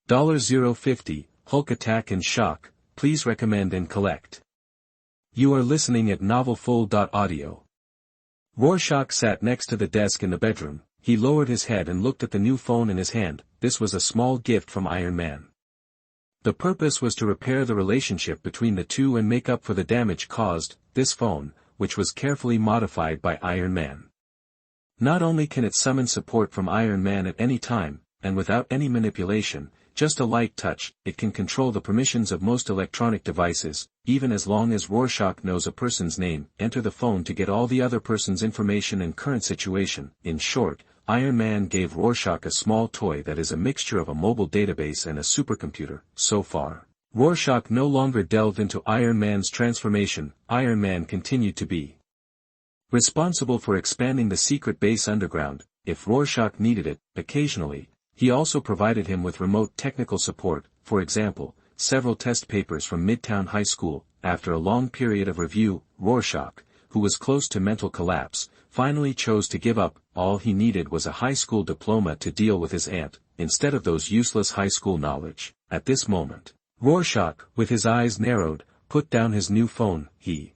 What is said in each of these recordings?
$0.50, Hulk Attack and Shock, please recommend and collect. You are listening at MTnovel.audio. Rorschach sat next to the desk in the bedroom. He lowered his head and looked at the new phone in his hand. This was a small gift from Iron Man. The purpose was to repair the relationship between the two and make up for the damage caused. This phone, which was carefully modified by Iron Man. Not only can it summon support from Iron Man at any time, and without any manipulation, just a light touch, it can control the permissions of most electronic devices, even as long as Rorschach knows a person's name. Enter the phone to get all the other person's information and current situation. In short, Iron Man gave Rorschach a small toy that is a mixture of a mobile database and a supercomputer. So far, Rorschach no longer delved into Iron Man's transformation. Iron Man continued to be responsible for expanding the secret base underground, if Rorschach needed it. Occasionally, he also provided him with remote technical support. For example, several test papers from Midtown High School. After a long period of review, Rorschach, who was close to mental collapse, finally chose to give up. All he needed was a high school diploma to deal with his aunt, instead of those useless high school knowledge. At this moment, Rorschach, with his eyes narrowed, put down his new phone. He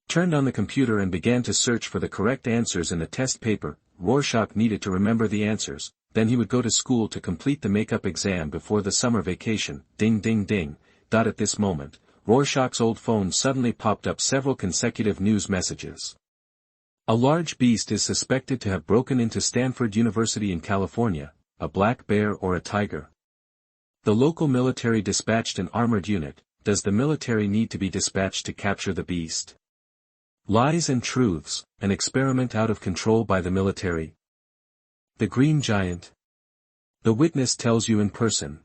turned on the computer and began to search for the correct answers in the test paper. Rorschach needed to remember the answers, then he would go to school to complete the makeup exam before the summer vacation. Ding ding ding. At this moment, Rorschach's old phone suddenly popped up several consecutive news messages. A large beast is suspected to have broken into Stanford University in California. A black bear or a tiger? The local military dispatched an armored unit. Does the military need to be dispatched to capture the beast? Lies and truths, an experiment out of control by the military. The Green Giant. The witness tells you in person.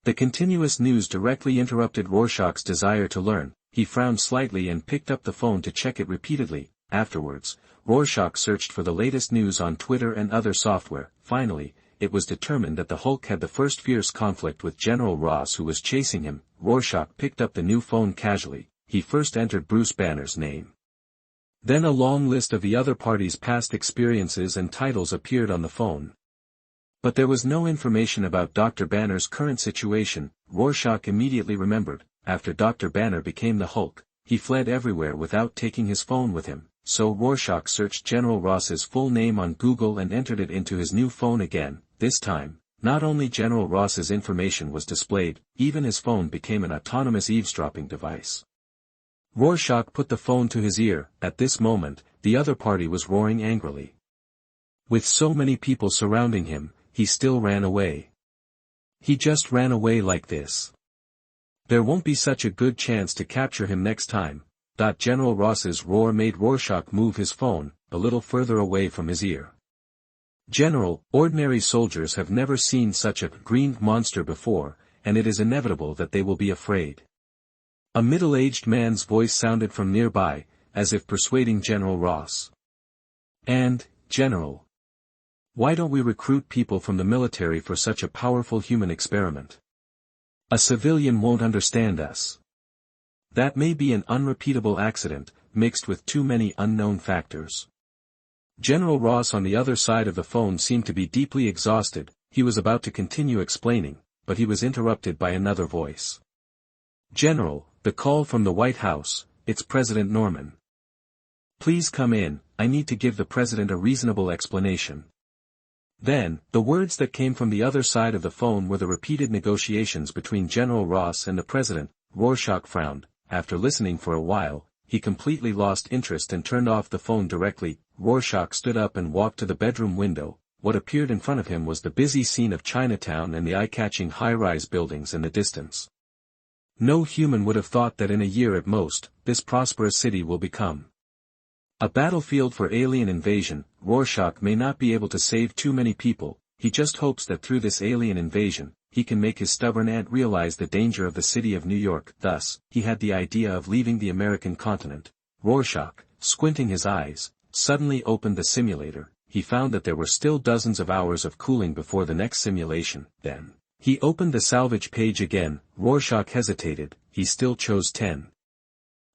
The continuous news directly interrupted Rorschach's desire to learn. He frowned slightly and picked up the phone to check it repeatedly. Afterwards, Rorschach searched for the latest news on Twitter and other software. Finally, it was determined that the Hulk had the first fierce conflict with General Ross, who was chasing him. Rorschach picked up the new phone casually. He first entered Bruce Banner's name. Then a long list of the other party's past experiences and titles appeared on the phone. But there was no information about Dr. Banner's current situation. Rorschach immediately remembered, after Dr. Banner became the Hulk, he fled everywhere without taking his phone with him. So Rorschach searched General Ross's full name on Google and entered it into his new phone again. This time, not only General Ross's information was displayed, even his phone became an autonomous eavesdropping device. Rorschach put the phone to his ear. At this moment, the other party was roaring angrily. With so many people surrounding him, he still ran away. He just ran away like this. There won't be such a good chance to capture him next time. General Ross's roar made Rorschach move his phone a little further away from his ear. General, ordinary soldiers have never seen such a green monster before, and it is inevitable that they will be afraid. A middle-aged man's voice sounded from nearby, as if persuading General Ross. And, General, why don't we recruit people from the military for such a powerful human experiment? A civilian won't understand us. That may be an unrepeatable accident, mixed with too many unknown factors. General Ross on the other side of the phone seemed to be deeply exhausted. He was about to continue explaining, but he was interrupted by another voice. General, the call from the White House, it's President Norman. Please come in, I need to give the President a reasonable explanation. Then, the words that came from the other side of the phone were the repeated negotiations between General Ross and the President. Rorschach frowned. After listening for a while, he completely lost interest and turned off the phone directly. Rorschach stood up and walked to the bedroom window. What appeared in front of him was the busy scene of Chinatown and the eye-catching high-rise buildings in the distance. No human would have thought that in a year at most, this prosperous city will become a battlefield for alien invasion. Rorschach may not be able to save too many people. He just hopes that through this alien invasion, he can make his stubborn aunt realize the danger of the city of New York. Thus, he had the idea of leaving the American continent. Rorschach, squinting his eyes, suddenly opened the simulator. He found that there were still dozens of hours of cooling before the next simulation. Then, he opened the salvage page again. Rorschach hesitated. He still chose 10.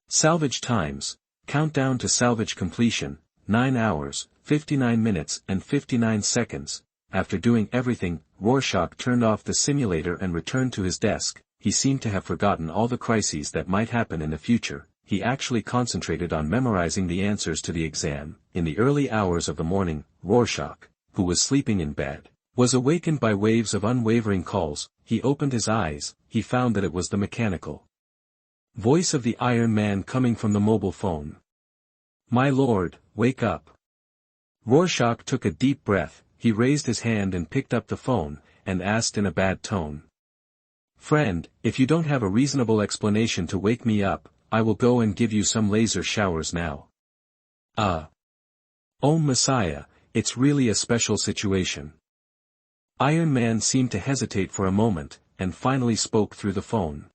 Salvage times. Countdown to salvage completion, 9 hours, 59 minutes and 59 seconds. After doing everything, Rorschach turned off the simulator and returned to his desk. He seemed to have forgotten all the crises that might happen in the future. He actually concentrated on memorizing the answers to the exam. In the early hours of the morning, Rorschach, who was sleeping in bed, was awakened by waves of unwavering calls. He opened his eyes. He found that it was the mechanical voice of the Iron Man coming from the mobile phone. "My lord, wake up." Rorschach took a deep breath. He raised his hand and picked up the phone, and asked in a bad tone, "Friend, if you don't have a reasonable explanation to wake me up, I will go and give you some laser showers now." Oh Messiah, it's really a special situation." Iron Man seemed to hesitate for a moment, and finally spoke through the phone.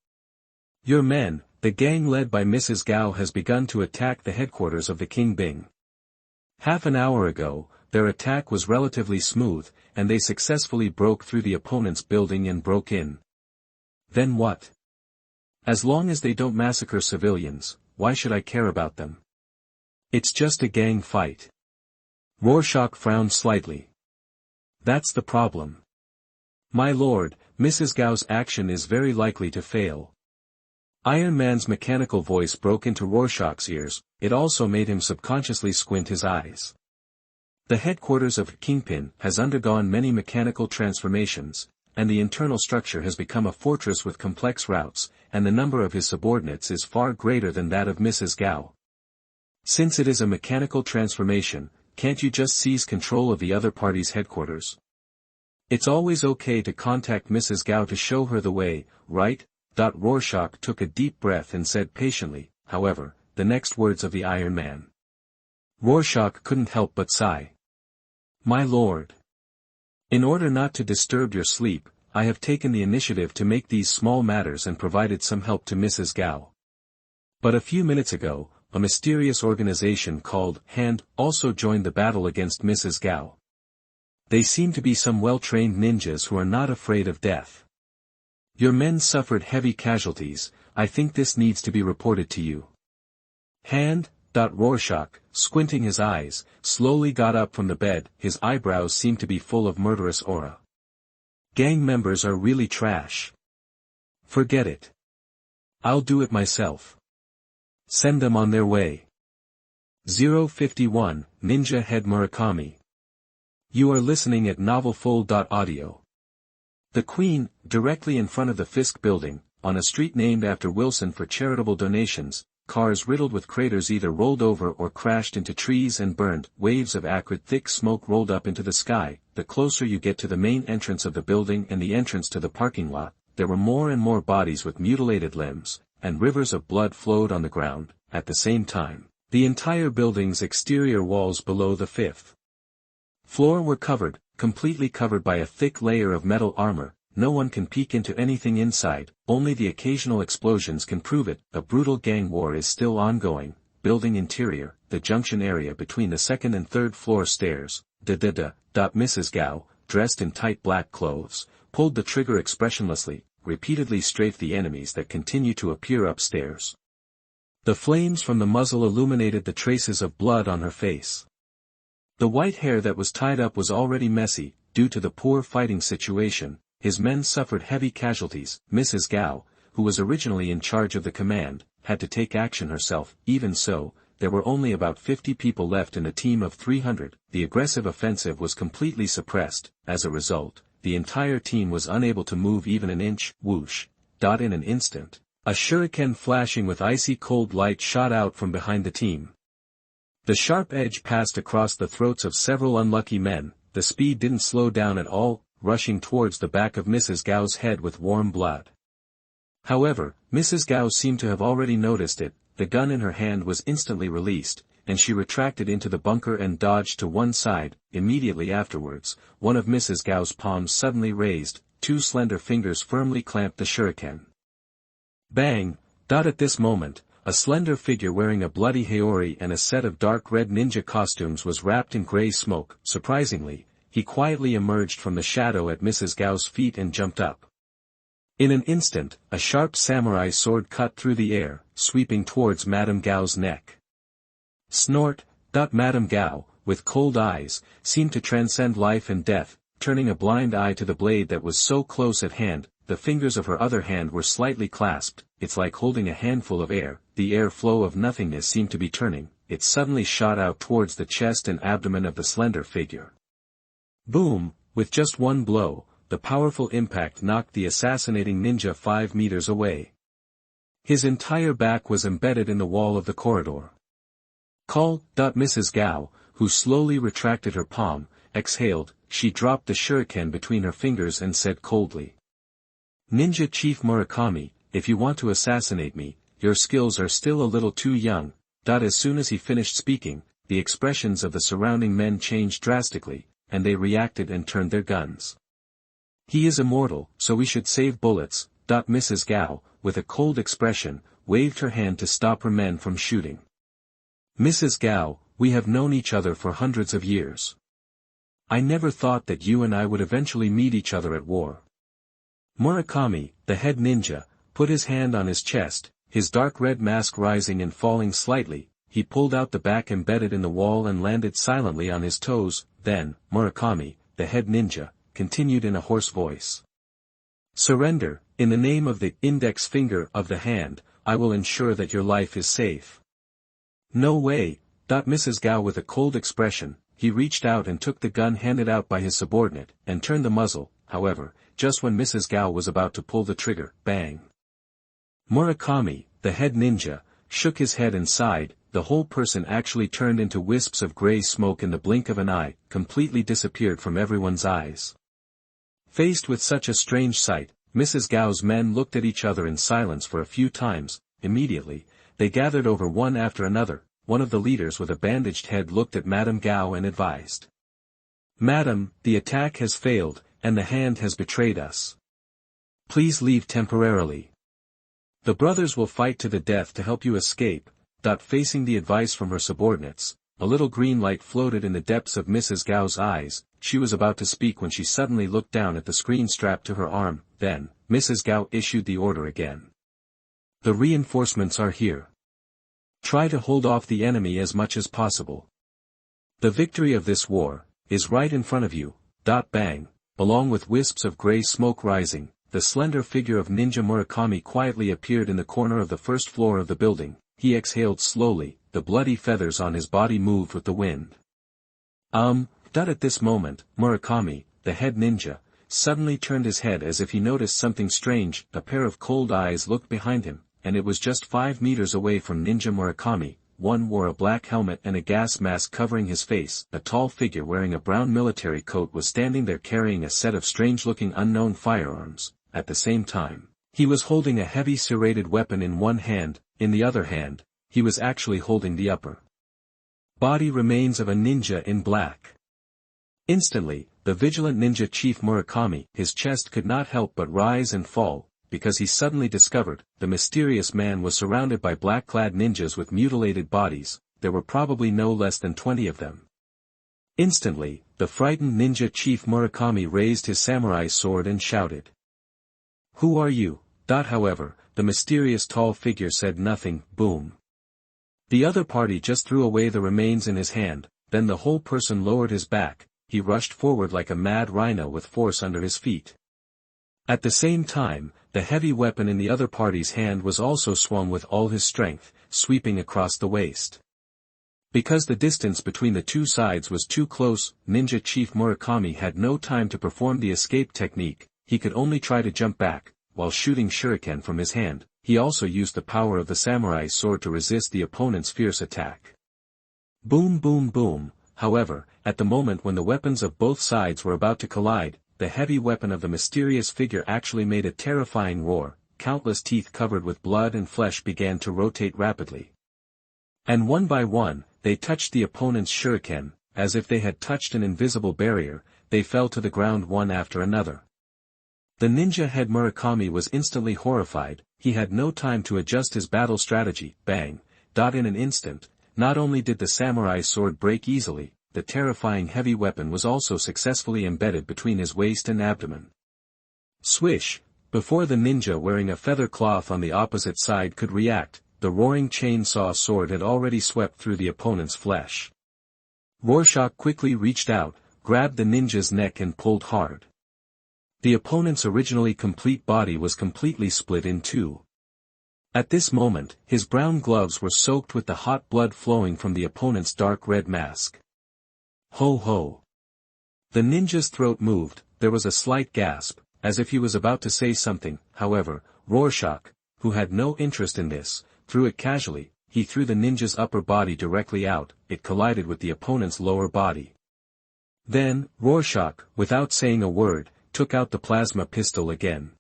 "Your men, the gang led by Mrs. Gao, has begun to attack the headquarters of the Kingpin. Half an hour ago, their attack was relatively smooth, and they successfully broke through the opponent's building and broke in." "Then what? As long as they don't massacre civilians, why should I care about them? It's just a gang fight." Rorschach frowned slightly. "That's the problem. My lord, Mrs. Gao's action is very likely to fail." Iron Man's mechanical voice broke into Rorschach's ears. It also made him subconsciously squint his eyes. "The headquarters of Kingpin has undergone many mechanical transformations, and the internal structure has become a fortress with complex routes, and the number of his subordinates is far greater than that of Mrs. Gao. Since it is a mechanical transformation, can't you just seize control of the other party's headquarters? It's always okay to contact Mrs. Gao to show her the way, right?" Rorschach took a deep breath and said patiently, however, the next words of the Iron Man. Rorschach couldn't help but sigh. "My lord. In order not to disturb your sleep, I have taken the initiative to make these small matters and provided some help to Mrs. Gao. But a few minutes ago, a mysterious organization called Hand also joined the battle against Mrs. Gao. They seem to be some well-trained ninjas who are not afraid of death. Your men suffered heavy casualties. I think this needs to be reported to you." Hand. Rorschach, squinting his eyes, slowly got up from the bed. His eyebrows seemed to be full of murderous aura. "Gang members are really trash. Forget it. I'll do it myself. Send them on their way." 051, Ninja Head Murakami. You are listening at NovelFull.audio. The Queen, directly in front of the Fisk building, on a street named after Wilson for charitable donations, cars riddled with craters either rolled over or crashed into trees and burned. Waves of acrid thick smoke rolled up into the sky. The closer you get to the main entrance of the building and the entrance to the parking lot, there were more and more bodies with mutilated limbs, and rivers of blood flowed on the ground. At the same time, the entire building's exterior walls below the fifth floor were completely covered by a thick layer of metal armor. No one can peek into anything inside, only the occasional explosions can prove it. A brutal gang war is still ongoing. Building interior, the junction area between the second and third floor stairs. Mrs. Gao, dressed in tight black clothes, pulled the trigger expressionlessly, repeatedly strafed the enemies that continue to appear upstairs. The flames from the muzzle illuminated the traces of blood on her face. The white hair that was tied up was already messy, due to the poor fighting situation. His men suffered heavy casualties. Mrs. Gao, who was originally in charge of the command, had to take action herself. Even so, there were only about 50 people left in a team of 300. The aggressive offensive was completely suppressed. As a result, the entire team was unable to move even an inch. Whoosh. In an instant, a shuriken flashing with icy cold light shot out from behind the team. The sharp edge passed across the throats of several unlucky men. The speed didn't slow down at all, rushing towards the back of Mrs. Gao's head with warm blood. However, Mrs. Gao seemed to have already noticed it. The gun in her hand was instantly released, and she retracted into the bunker and dodged to one side. Immediately afterwards, one of Mrs. Gao's palms suddenly raised, two slender fingers firmly clamped the shuriken. Bang! At this moment, a slender figure wearing a bloody haori and a set of dark red ninja costumes was wrapped in gray smoke. Surprisingly, he quietly emerged from the shadow at Mrs. Gao's feet and jumped up. In an instant, a sharp samurai sword cut through the air, sweeping towards Madame Gao's neck. Snort! Madame Gao, with cold eyes, seemed to transcend life and death, turning a blind eye to the blade that was so close at hand. The fingers of her other hand were slightly clasped. It's like holding a handful of air. The air flow of nothingness seemed to be turning. It suddenly shot out towards the chest and abdomen of the slender figure. Boom! With just one blow, the powerful impact knocked the assassinating ninja 5 meters away. His entire back was embedded in the wall of the corridor. Call. Mrs. Gao, who slowly retracted her palm, exhaled. She dropped the shuriken between her fingers and said coldly, "Ninja Chief Murakami, if you want to assassinate me, your skills are still a little too young." As soon as he finished speaking, the expressions of the surrounding men changed drastically, and they reacted and turned their guns. "He is immortal, so we should save bullets." Mrs. Gao, with a cold expression, waved her hand to stop her men from shooting. "Mrs. Gao, we have known each other for hundreds of years. I never thought that you and I would eventually meet each other at war." Murakami, the head ninja, put his hand on his chest, his dark red mask rising and falling slightly. He pulled out the back embedded in the wall and landed silently on his toes. Then, Murakami, the head ninja, continued in a hoarse voice. "Surrender, in the name of the index finger of the hand, I will ensure that your life is safe." "No way." Mrs. Gao with a cold expression, he reached out and took the gun handed out by his subordinate, and turned the muzzle. However, just when Mrs. Gao was about to pull the trigger, bang! Murakami, the head ninja, shook his head and sighed. The whole person actually turned into wisps of gray smoke in the blink of an eye, completely disappeared from everyone's eyes. Faced with such a strange sight, Mrs. Gao's men looked at each other in silence for a few times. Immediately, they gathered over one after another. One of the leaders with a bandaged head looked at Madame Gao and advised, "Madam, the attack has failed, and the hand has betrayed us. Please leave temporarily. The brothers will fight to the death to help you escape." Facing the advice from her subordinates, a little green light floated in the depths of Mrs. Gao's eyes. She was about to speak when she suddenly looked down at the screen strapped to her arm. Then, Mrs. Gao issued the order again. "The reinforcements are here. Try to hold off the enemy as much as possible. The victory of this war is right in front of you." Bang! Along with wisps of gray smoke rising, the slender figure of Ninja Murakami quietly appeared in the corner of the first floor of the building. He exhaled slowly, the bloody feathers on his body moved with the wind. At this moment, Murakami, the head ninja, suddenly turned his head as if he noticed something strange. A pair of cold eyes looked behind him, and it was just 5 meters away from Ninja Murakami. One wore a black helmet and a gas mask covering his face. A tall figure wearing a brown military coat was standing there carrying a set of strange-looking unknown firearms. At the same time, he was holding a heavy serrated weapon in one hand. In the other hand, he was actually holding the upper body remains of a ninja in black. Instantly, the vigilant ninja Chief Murakami, his chest could not help but rise and fall, because he suddenly discovered, the mysterious man was surrounded by black-clad ninjas with mutilated bodies. There were probably no less than 20 of them. Instantly, the frightened ninja Chief Murakami raised his samurai sword and shouted, "Who are you?" However, the mysterious tall figure said nothing. Boom. The other party just threw away the remains in his hand. Then the whole person lowered his back. He rushed forward like a mad rhino with force under his feet. At the same time, the heavy weapon in the other party's hand was also swung with all his strength, sweeping across the waist. Because the distance between the two sides was too close, Ninja Chief Murakami had no time to perform the escape technique. He could only try to jump back. While shooting shuriken from his hand, he also used the power of the samurai sword to resist the opponent's fierce attack. Boom boom boom. However, at the moment when the weapons of both sides were about to collide, the heavy weapon of the mysterious figure actually made a terrifying roar. Countless teeth covered with blood and flesh began to rotate rapidly. And one by one, they touched the opponent's shuriken. As if they had touched an invisible barrier, they fell to the ground one after another. The ninja head Murakami was instantly horrified. He had no time to adjust his battle strategy. Bang! In an instant, not only did the samurai sword break easily, the terrifying heavy weapon was also successfully embedded between his waist and abdomen. Swish! Before the ninja wearing a feather cloth on the opposite side could react, the roaring chainsaw sword had already swept through the opponent's flesh. Rorschach quickly reached out, grabbed the ninja's neck and pulled hard. The opponent's originally complete body was completely split in two. At this moment, his brown gloves were soaked with the hot blood flowing from the opponent's dark red mask. Ho ho! The ninja's throat moved, there was a slight gasp, as if he was about to say something. However, Rorschach, who had no interest in this, threw it casually. He threw the ninja's upper body directly out, it collided with the opponent's lower body. Then, Rorschach, without saying a word, took out the plasma pistol again.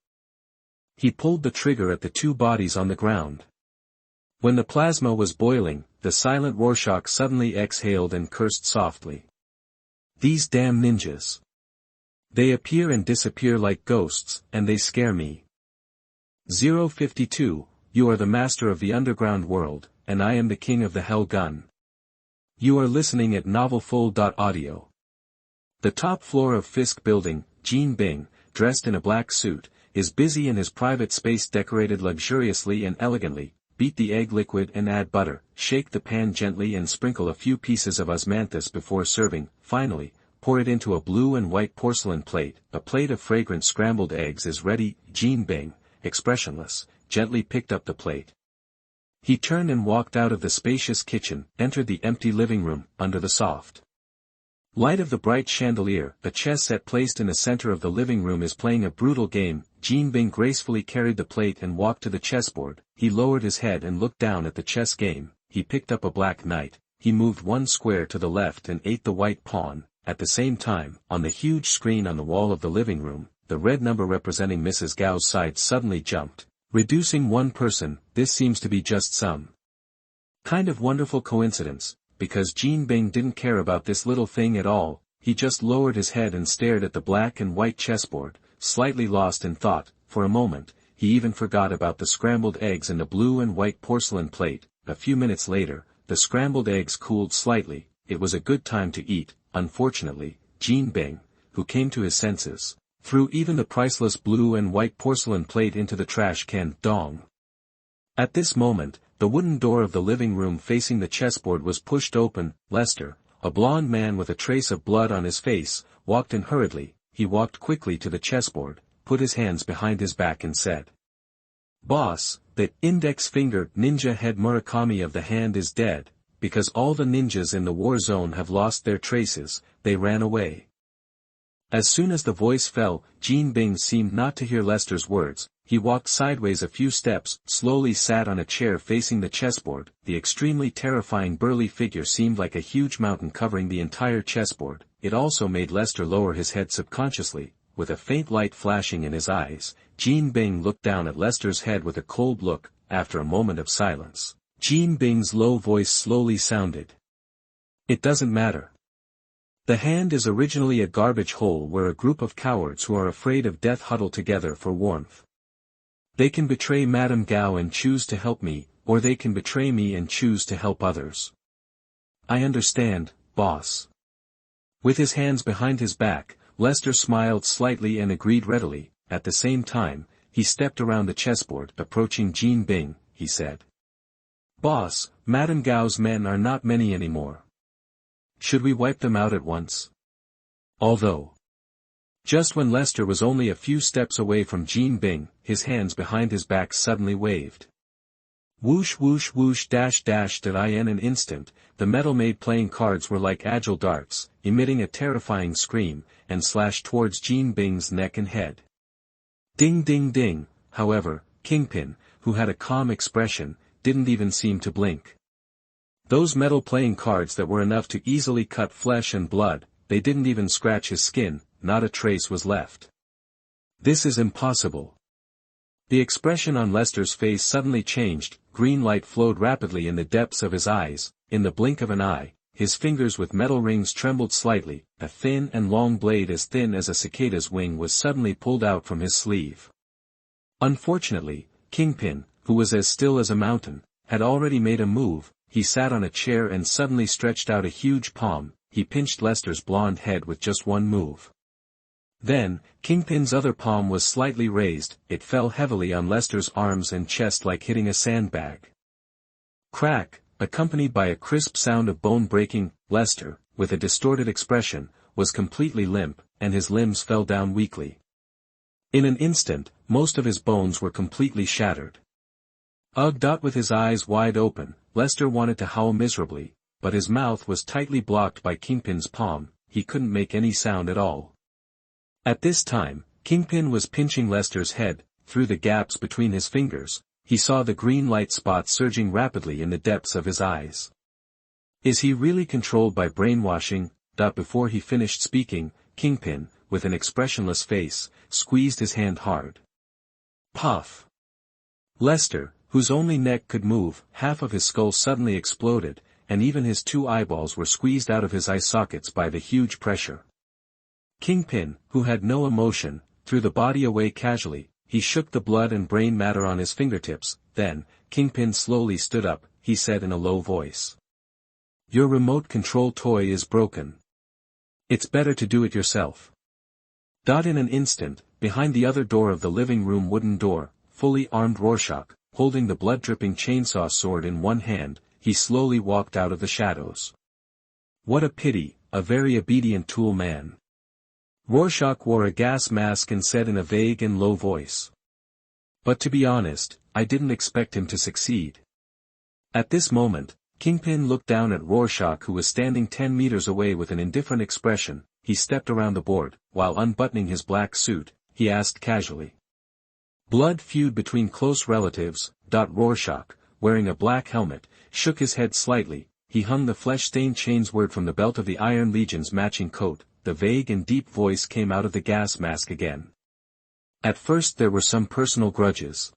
He pulled the trigger at the two bodies on the ground. When the plasma was boiling, the silent Rorschach suddenly exhaled and cursed softly. These damn ninjas. They appear and disappear like ghosts, and they scare me. 052, you are the master of the underground world, and I am the king of the hell gun. You are listening at NovelFlow.audio. The top floor of Fisk Building, Jean Bing, dressed in a black suit, is busy in his private space decorated luxuriously and elegantly. Beat the egg liquid and add butter, shake the pan gently and sprinkle a few pieces of osmanthus before serving. Finally, pour it into a blue and white porcelain plate. A plate of fragrant scrambled eggs is ready. Jean Bing, expressionless, gently picked up the plate. He turned and walked out of the spacious kitchen, entered the empty living room. Under the soft light of the bright chandelier, a chess set placed in the center of the living room is playing a brutal game. Jean Bing gracefully carried the plate and walked to the chessboard. He lowered his head and looked down at the chess game. He picked up a black knight. He moved one square to the left and ate the white pawn. At the same time, on the huge screen on the wall of the living room, the red number representing Mrs. Gao's side suddenly jumped, reducing one person. This seems to be just some kind of wonderful coincidence, because Jean Bing didn't care about this little thing at all. He just lowered his head and stared at the black and white chessboard, slightly lost in thought. For a moment, he even forgot about the scrambled eggs in the blue and white porcelain plate. A few minutes later, the scrambled eggs cooled slightly. It was a good time to eat. Unfortunately, Jean Bing, who came to his senses, threw even the priceless blue and white porcelain plate into the trash can. Dong. At this moment, the wooden door of the living room facing the chessboard was pushed open. Lester, a blond man with a trace of blood on his face, walked in hurriedly. He walked quickly to the chessboard, put his hands behind his back and said, "Boss, that index finger ninja head Murakami of the hand is dead, because all the ninjas in the war zone have lost their traces, they ran away." As soon as the voice fell, Jean Bing seemed not to hear Lester's words. He walked sideways a few steps, slowly sat on a chair facing the chessboard. The extremely terrifying burly figure seemed like a huge mountain covering the entire chessboard. It also made Lester lower his head subconsciously. With a faint light flashing in his eyes, Jean Bing looked down at Lester's head with a cold look. After a moment of silence, Jean Bing's low voice slowly sounded. "It doesn't matter. The hand is originally a garbage hole where a group of cowards who are afraid of death huddle together for warmth. They can betray Madame Gao and choose to help me, or they can betray me and choose to help others. I understand, boss." With his hands behind his back, Lester smiled slightly and agreed readily. At the same time, he stepped around the chessboard. Approaching Jean Bing, he said, "Boss, Madame Gao's men are not many anymore. Should we wipe them out at once?" Although just when Lester was only a few steps away from Jean Bing, his hands behind his back suddenly waved. Whoosh whoosh whoosh dash dash. In an instant, the metal-made playing cards were like agile darts, emitting a terrifying scream, and slashed towards Jean Bing's neck and head. Ding ding ding. However, Kingpin, who had a calm expression, didn't even seem to blink. Those metal playing cards that were enough to easily cut flesh and blood, they didn't even scratch his skin. Not a trace was left. "This is impossible." The expression on Lester's face suddenly changed. Green light flowed rapidly in the depths of his eyes. In the blink of an eye, his fingers with metal rings trembled slightly. A thin and long blade as thin as a cicada's wing was suddenly pulled out from his sleeve. Unfortunately, Kingpin, who was as still as a mountain, had already made a move. He sat on a chair and suddenly stretched out a huge palm. He pinched Lester's blonde head with just one move. Then, Kingpin's other palm was slightly raised. It fell heavily on Lester's arms and chest like hitting a sandbag. Crack, accompanied by a crisp sound of bone breaking. Lester, with a distorted expression, was completely limp, and his limbs fell down weakly. In an instant, most of his bones were completely shattered. Ugh! With his eyes wide open, Lester wanted to howl miserably, but his mouth was tightly blocked by Kingpin's palm, he couldn't make any sound at all. At this time, Kingpin was pinching Lester's head. Through the gaps between his fingers, he saw the green light spots surging rapidly in the depths of his eyes. Is he really controlled by brainwashing? Before he finished speaking, Kingpin, with an expressionless face, squeezed his hand hard. Puff! Lester, whose only neck could move, half of his skull suddenly exploded, and even his 2 eyeballs were squeezed out of his eye sockets by the huge pressure. Kingpin, who had no emotion, threw the body away casually. He shook the blood and brain matter on his fingertips. Then, Kingpin slowly stood up. He said in a low voice. Your remote control toy is broken. It's better to do it yourself. In an instant, behind the other door of the living room wooden door, fully armed Rorschach, holding the blood-dripping chainsaw sword in one hand, he slowly walked out of the shadows. What a pity, a very obedient tool man. Rorschach wore a gas mask and said in a vague and low voice. But to be honest, I didn't expect him to succeed. At this moment, Kingpin looked down at Rorschach, who was standing 10 meters away with an indifferent expression. He stepped around the board. While unbuttoning his black suit, he asked casually. Blood feud between close relatives. Rorschach, wearing a black helmet, shook his head slightly. He hung the flesh-stained chainsword from the belt of the Iron Legion's matching coat. The vague and deep voice came out of the gas mask again. At first there were some personal grudges.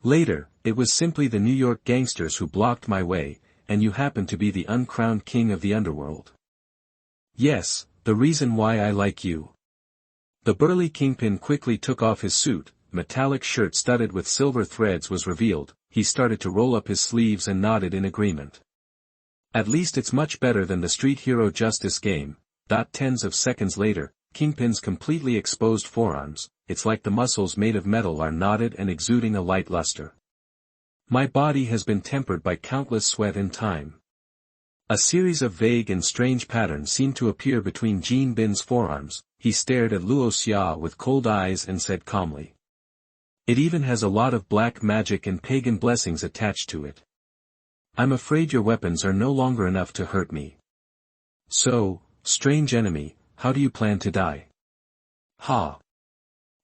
Later, it was simply the New York gangsters who blocked my way, and you happen to be the uncrowned king of the underworld. Yes, the reason why I like you. The burly Kingpin quickly took off his suit. Metallic shirt studded with silver threads was revealed. He started to roll up his sleeves and nodded in agreement. At least it's much better than the street hero justice game. Tens of seconds later, Kingpin's completely exposed forearms, it's like the muscles made of metal, are knotted and exuding a light luster. My body has been tempered by countless sweat and time. A series of vague and strange patterns seemed to appear between Jean Bin's forearms. He stared at Luo Xia with cold eyes and said calmly. It even has a lot of black magic and pagan blessings attached to it. I'm afraid your weapons are no longer enough to hurt me. So, strange enemy, how do you plan to die? Ha!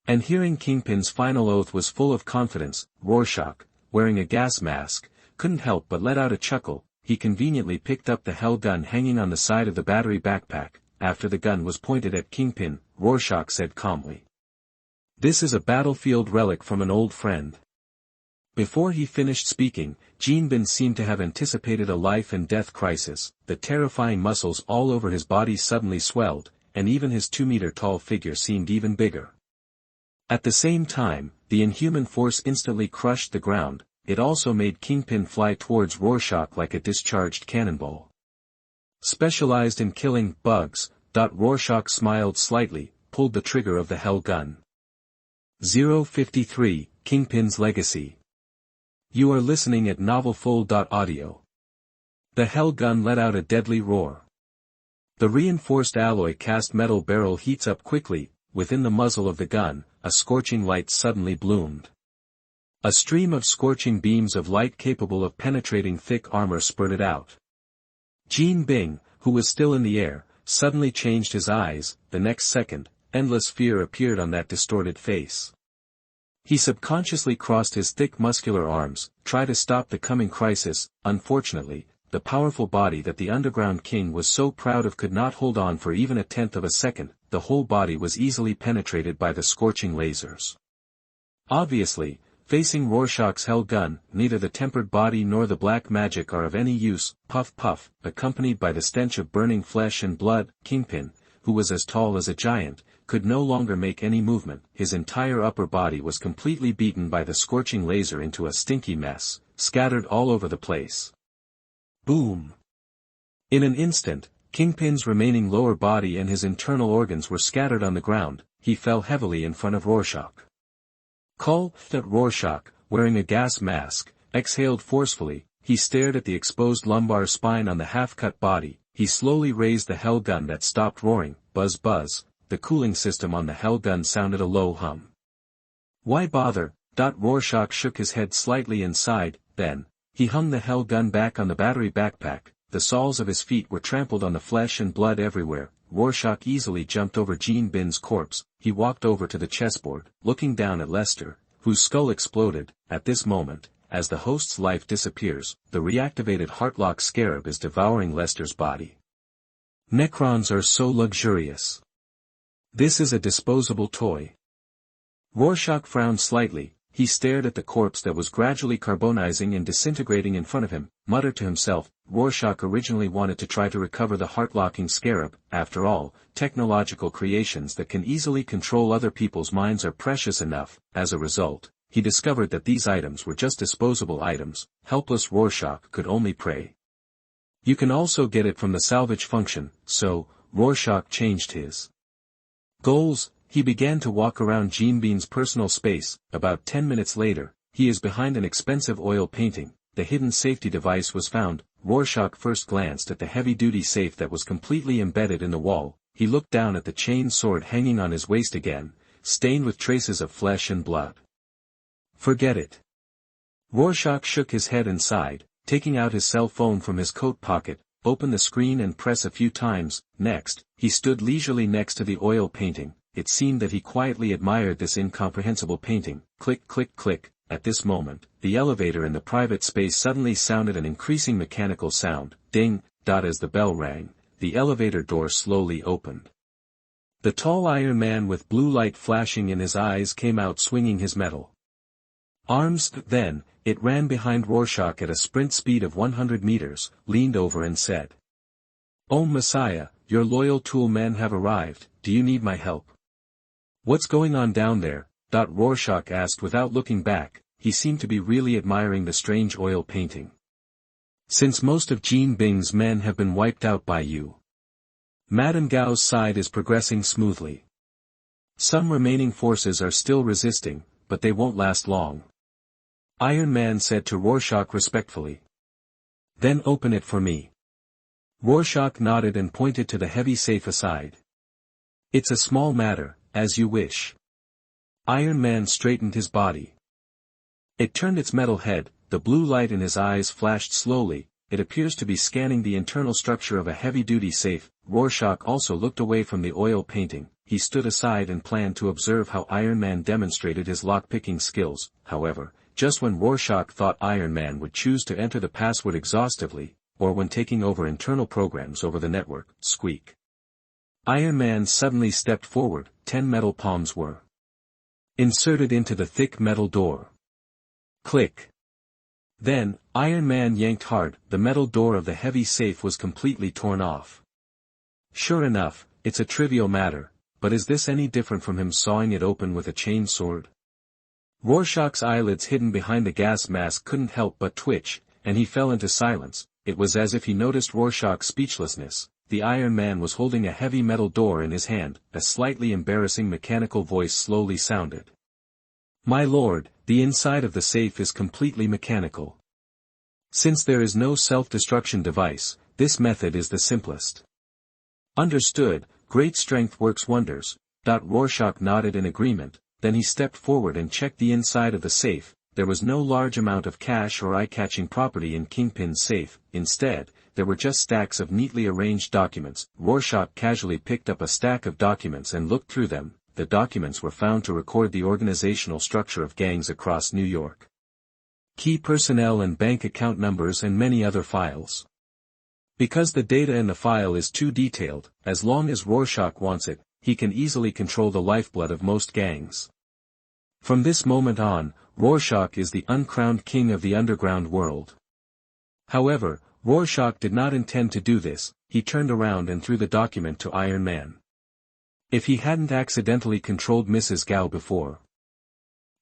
And hearing Kingpin's final oath was full of confidence. Rorschach, wearing a gas mask, couldn't help but let out a chuckle. He conveniently picked up the hell gun hanging on the side of the battery backpack. After the gun was pointed at Kingpin, Rorschach said calmly. This is a battlefield relic from an old friend. Before he finished speaking, Jean Bin seemed to have anticipated a life and death crisis. The terrifying muscles all over his body suddenly swelled, and even his 2-meter-tall figure seemed even bigger. At the same time, the inhuman force instantly crushed the ground. It also made Kingpin fly towards Rorschach like a discharged cannonball. Specialized in killing bugs. Rorschach smiled slightly, pulled the trigger of the hell gun. 053, Kingpin's Legacy. You are listening at MTnovel. The hell gun let out a deadly roar. The reinforced alloy cast metal barrel heats up quickly. Within the muzzle of the gun, a scorching light suddenly bloomed. A stream of scorching beams of light capable of penetrating thick armor spurted out. Jean Bing, who was still in the air, suddenly changed his eyes. The next second, endless fear appeared on that distorted face. He subconsciously crossed his thick muscular arms, tried to stop the coming crisis. Unfortunately, the powerful body that the underground king was so proud of could not hold on for even a tenth of a second. The whole body was easily penetrated by the scorching lasers. Obviously, facing Rorschach's hell gun, neither the tempered body nor the black magic are of any use. Puff puff, accompanied by the stench of burning flesh and blood. Kingpin, who was as tall as a giant, could no longer make any movement. His entire upper body was completely beaten by the scorching laser into a stinky mess, scattered all over the place. Boom! In an instant, Kingpin's remaining lower body and his internal organs were scattered on the ground. He fell heavily in front of Rorschach. Rorschach, wearing a gas mask, exhaled forcefully. He stared at the exposed lumbar spine on the half-cut body. he slowly raised the Hell gun that stopped roaring. Buzz buzz, the cooling system on the Hell gun sounded a low hum. Why bother? Rorschach shook his head slightly and sighed. Then he hung the Hell gun back on the battery backpack. The soles of his feet were trampled on the flesh and blood everywhere. Rorschach easily jumped over Gene Bin's corpse. He walked over to the chessboard, looking down at Lester, whose skull exploded. At this moment, as the host's life disappears, the reactivated Heartlock scarab is devouring Lester's body. Necrons are so luxurious. This is a disposable toy. Rorschach frowned slightly. He stared at the corpse that was gradually carbonizing and disintegrating in front of him, muttered to himself. Rorschach originally wanted to try to recover the heart-locking scarab. After all, technological creations that can easily control other people's minds are precious enough. As a result, he discovered that these items were just disposable items. Helpless Rorschach could only pray. You can also get it from the salvage function, so Rorschach changed his goals. He began to walk around Gene Bin's personal space. About 10 minutes later, he is behind an expensive oil painting. The hidden safety device was found. Rorschach first glanced at the heavy-duty safe that was completely embedded in the wall. He looked down at the chain sword hanging on his waist again, stained with traces of flesh and blood. Forget it. Rorschach shook his head and sighed, taking out his cell phone from his coat pocket, open the screen and press a few times. Next, he stood leisurely next to the oil painting. It seemed that he quietly admired this incomprehensible painting. Click click click. At this moment, the elevator in the private space suddenly sounded an increasing mechanical sound. Ding! As the bell rang, the elevator door slowly opened. The tall Iron Man with blue light flashing in his eyes came out swinging his metal arms. Then, it ran behind Rorschach at a sprint speed of 100 meters, leaned over and said, "Oh Messiah, your loyal tool men have arrived. Do you need my help?" "What's going on down there?" Rorschach asked without looking back. He seemed to be really admiring the strange oil painting. "Since most of Gene Bin's men have been wiped out by you, Madame Gao's side is progressing smoothly. Some remaining forces are still resisting, but they won't last long," Iron Man said to Rorschach respectfully. "Then open it for me." Rorschach nodded and pointed to the heavy safe aside. "It's a small matter, as you wish." Iron Man straightened his body. It turned its metal head. The blue light in his eyes flashed slowly. It appears to be scanning the internal structure of a heavy-duty safe. Rorschach also looked away from the oil painting. He stood aside and planned to observe how Iron Man demonstrated his lock-picking skills. However, just when Rorschach thought Iron Man would choose to enter the password exhaustively, or when taking over internal programs over the network, squeak. Iron Man suddenly stepped forward. 10 metal palms were inserted into the thick metal door. Click. Then, Iron Man yanked hard. The metal door of the heavy safe was completely torn off. Sure enough, it's a trivial matter, but is this any different from him sawing it open with a chain sword? Rorschach's eyelids hidden behind the gas mask couldn't help but twitch, and he fell into silence. It was as if he noticed Rorschach's speechlessness. The Iron Man was holding a heavy metal door in his hand. A slightly embarrassing mechanical voice slowly sounded. "My lord, the inside of the safe is completely mechanical. Since there is no self-destruction device, this method is the simplest." "Understood, great strength works wonders." Rorschach nodded in agreement, then he stepped forward and checked the inside of the safe. There was no large amount of cash or eye-catching property in Kingpin's safe. Instead, there were just stacks of neatly arranged documents. Rorschach casually picked up a stack of documents and looked through them. The documents were found to record the organizational structure of gangs across New York, key personnel and bank account numbers and many other files. Because the data in the file is too detailed, as long as Rorschach wants it, he can easily control the lifeblood of most gangs. From this moment on, Rorschach is the uncrowned king of the underground world. However, Rorschach did not intend to do this. He turned around and threw the document to Iron Man. If he hadn't accidentally controlled Mrs. Gao before.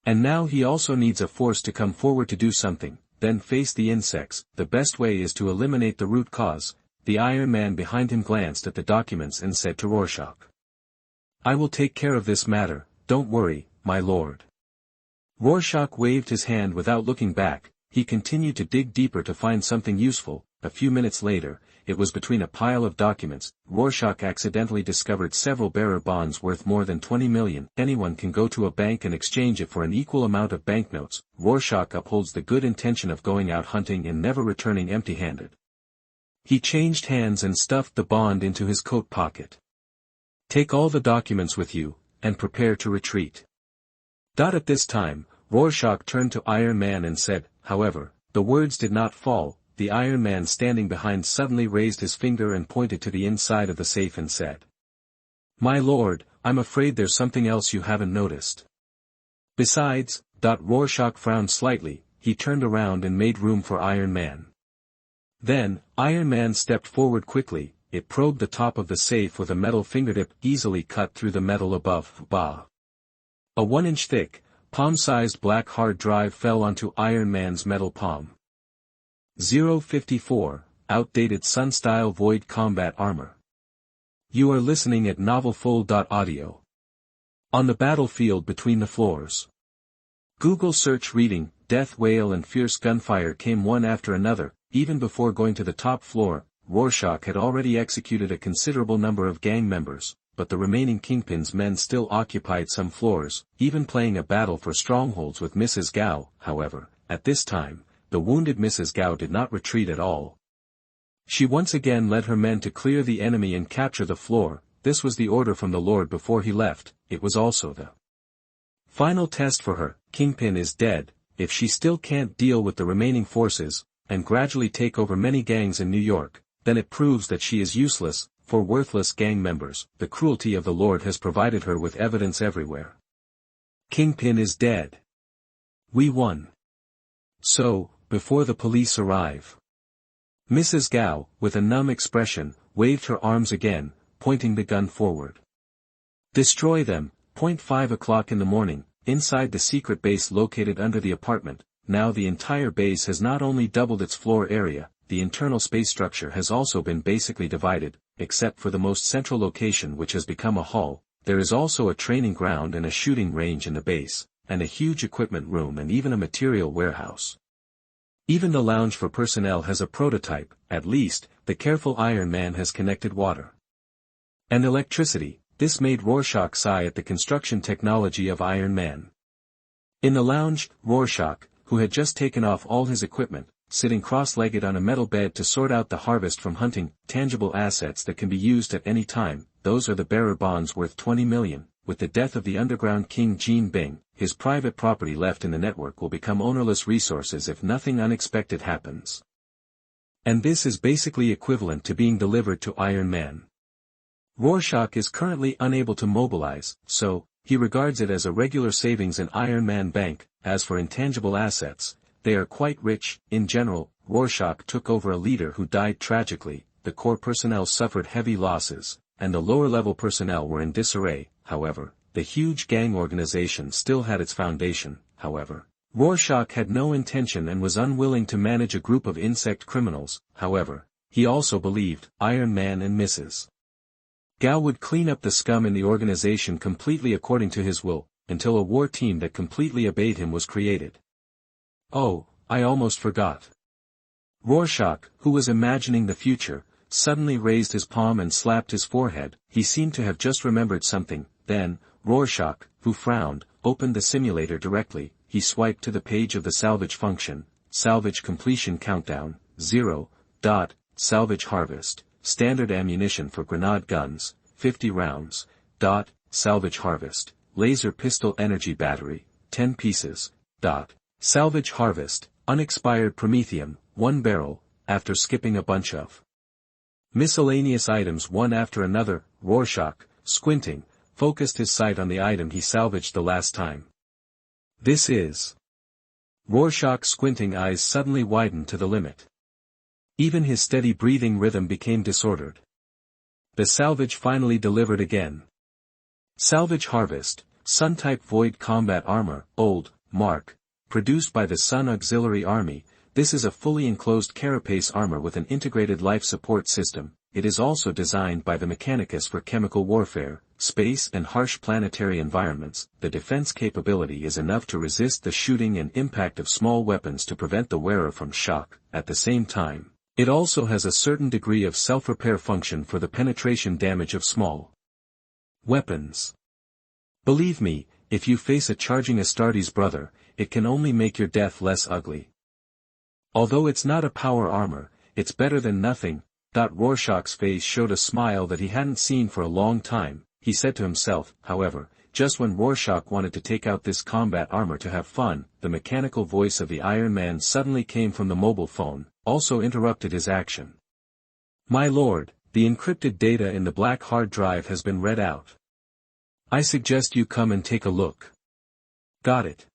And now he also needs a force to come forward to do something, then face the insects. The best way is to eliminate the root cause. The Iron Man behind him glanced at the documents and said to Rorschach, "I will take care of this matter, don't worry, my lord." Rorschach waved his hand without looking back. He continued to dig deeper to find something useful. A few minutes later, it was between a pile of documents. Rorschach accidentally discovered several bearer bonds worth more than 20 million. Anyone can go to a bank and exchange it for an equal amount of banknotes. Rorschach upholds the good intention of going out hunting and never returning empty-handed. He changed hands and stuffed the bond into his coat pocket. Take all the documents with you, and prepare to retreat. At this time, Rorschach turned to Iron Man and said, however, the words did not fall. The Iron Man standing behind suddenly raised his finger and pointed to the inside of the safe and said, "My lord, I'm afraid there's something else you haven't noticed." Besides, Rorschach frowned slightly. He turned around and made room for Iron Man. Then, Iron Man stepped forward quickly. It probed the top of the safe with a metal fingertip, easily cut through the metal above. A 1-inch thick, palm-sized black hard drive fell onto Iron Man's metal palm. 054, outdated Sun-style void combat armor. You are listening at NovelFull.audio. On the battlefield between the floors. Google search reading, death wail and fierce gunfire came one after another. Even before going to the top floor, Rorschach had already executed a considerable number of gang members, but the remaining Kingpin's men still occupied some floors, even playing a battle for strongholds with Mrs. Gao. However, at this time, the wounded Mrs. Gao did not retreat at all. She once again led her men to clear the enemy and capture the floor. This was the order from the Lord before he left. It was also the final test for her. Kingpin is dead. If she still can't deal with the remaining forces, and gradually take over many gangs in New York, then it proves that she is useless. For worthless gang members, the cruelty of the Lord has provided her with evidence everywhere. Kingpin is dead. We won. So, before the police arrive. Mrs. Gao, with a numb expression, waved her arms again, pointing the gun forward. Destroy them. 5 o'clock in the morning, inside the secret base located under the apartment. Now the entire base has not only doubled its floor area, the internal space structure has also been basically divided, except for the most central location which has become a hall. There is also a training ground and a shooting range in the base, and a huge equipment room and even a material warehouse. Even the lounge for personnel has a prototype. At least, the careful Iron Man has connected water and electricity. This made Rorschach sigh at the construction technology of Iron Man. In the lounge, Rorschach, who had just taken off all his equipment, sitting cross-legged on a metal bed to sort out the harvest from hunting, tangible assets that can be used at any time. Those are the bearer bonds worth 20 million. With the death of the underground king Jean Bing, his private property left in the network will become ownerless resources if nothing unexpected happens. And this is basically equivalent to being delivered to Iron Man. Rorschach is currently unable to mobilize, so, he regards it as a regular savings in Iron Man Bank. As for intangible assets, they are quite rich. In general, Rorschach took over a leader who died tragically. The core personnel suffered heavy losses, and the lower-level personnel were in disarray. However, the huge gang organization still had its foundation. However, Rorschach had no intention and was unwilling to manage a group of insect criminals. However, he also believed Iron Man and Mrs. Gao would clean up the scum in the organization completely according to his will, until a war team that completely obeyed him was created. Oh, I almost forgot. Rorschach, who was imagining the future, suddenly raised his palm and slapped his forehead. He seemed to have just remembered something. Then, Rorschach, who frowned, opened the simulator directly. He swiped to the page of the salvage function. Salvage completion countdown, 0. Salvage harvest. Standard ammunition for grenade guns, 50 rounds. Salvage harvest. Laser pistol energy battery, 10 pieces. Salvage harvest. Unexpired promethium, 1 barrel, after skipping a bunch of miscellaneous items one after another. Rorschach, squinting, focused his sight on the item he salvaged the last time. This is. Rorschach's squinting eyes suddenly widened to the limit. Even his steady breathing rhythm became disordered. The salvage finally delivered again. Salvage harvest, Sun-type void combat armor, old, mark, produced by the Sun Auxiliary Army. This is a fully enclosed carapace armor with an integrated life support system. It is also designed by the Mechanicus for chemical warfare, space and harsh planetary environments. The defense capability is enough to resist the shooting and impact of small weapons to prevent the wearer from shock. At the same time, It also has a certain degree of self-repair function for the penetration damage of small weapons. Believe me, if you face a charging Astartes brother, it can only make your death less ugly. Although it's not a power armor, it's better than nothing. Rorschach's face showed a smile that he hadn't seen for a long time. He said to himself, however, just when Rorschach wanted to take out this combat armor to have fun, the mechanical voice of the Iron Man suddenly came from the mobile phone, also interrupted his action. My lord, the encrypted data in the black hard drive has been read out. I suggest you come and take a look. Got it.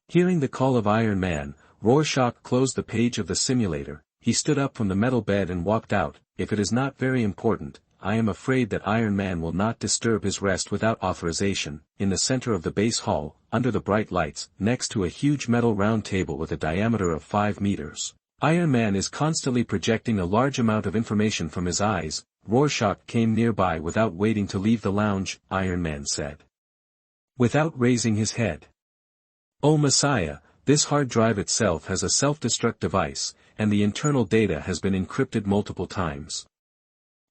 Hearing the call of Iron Man, Rorschach closed the page of the simulator. He stood up from the metal bed and walked out. If it is not very important, I am afraid that Iron Man will not disturb his rest without authorization. In the center of the base hall, under the bright lights, next to a huge metal round table with a diameter of 5 meters, Iron Man is constantly projecting a large amount of information from his eyes. Rorschach came nearby without waiting to leave the lounge, Iron Man said, without raising his head. Oh Messiah, this hard drive itself has a self-destruct device, and the internal data has been encrypted multiple times.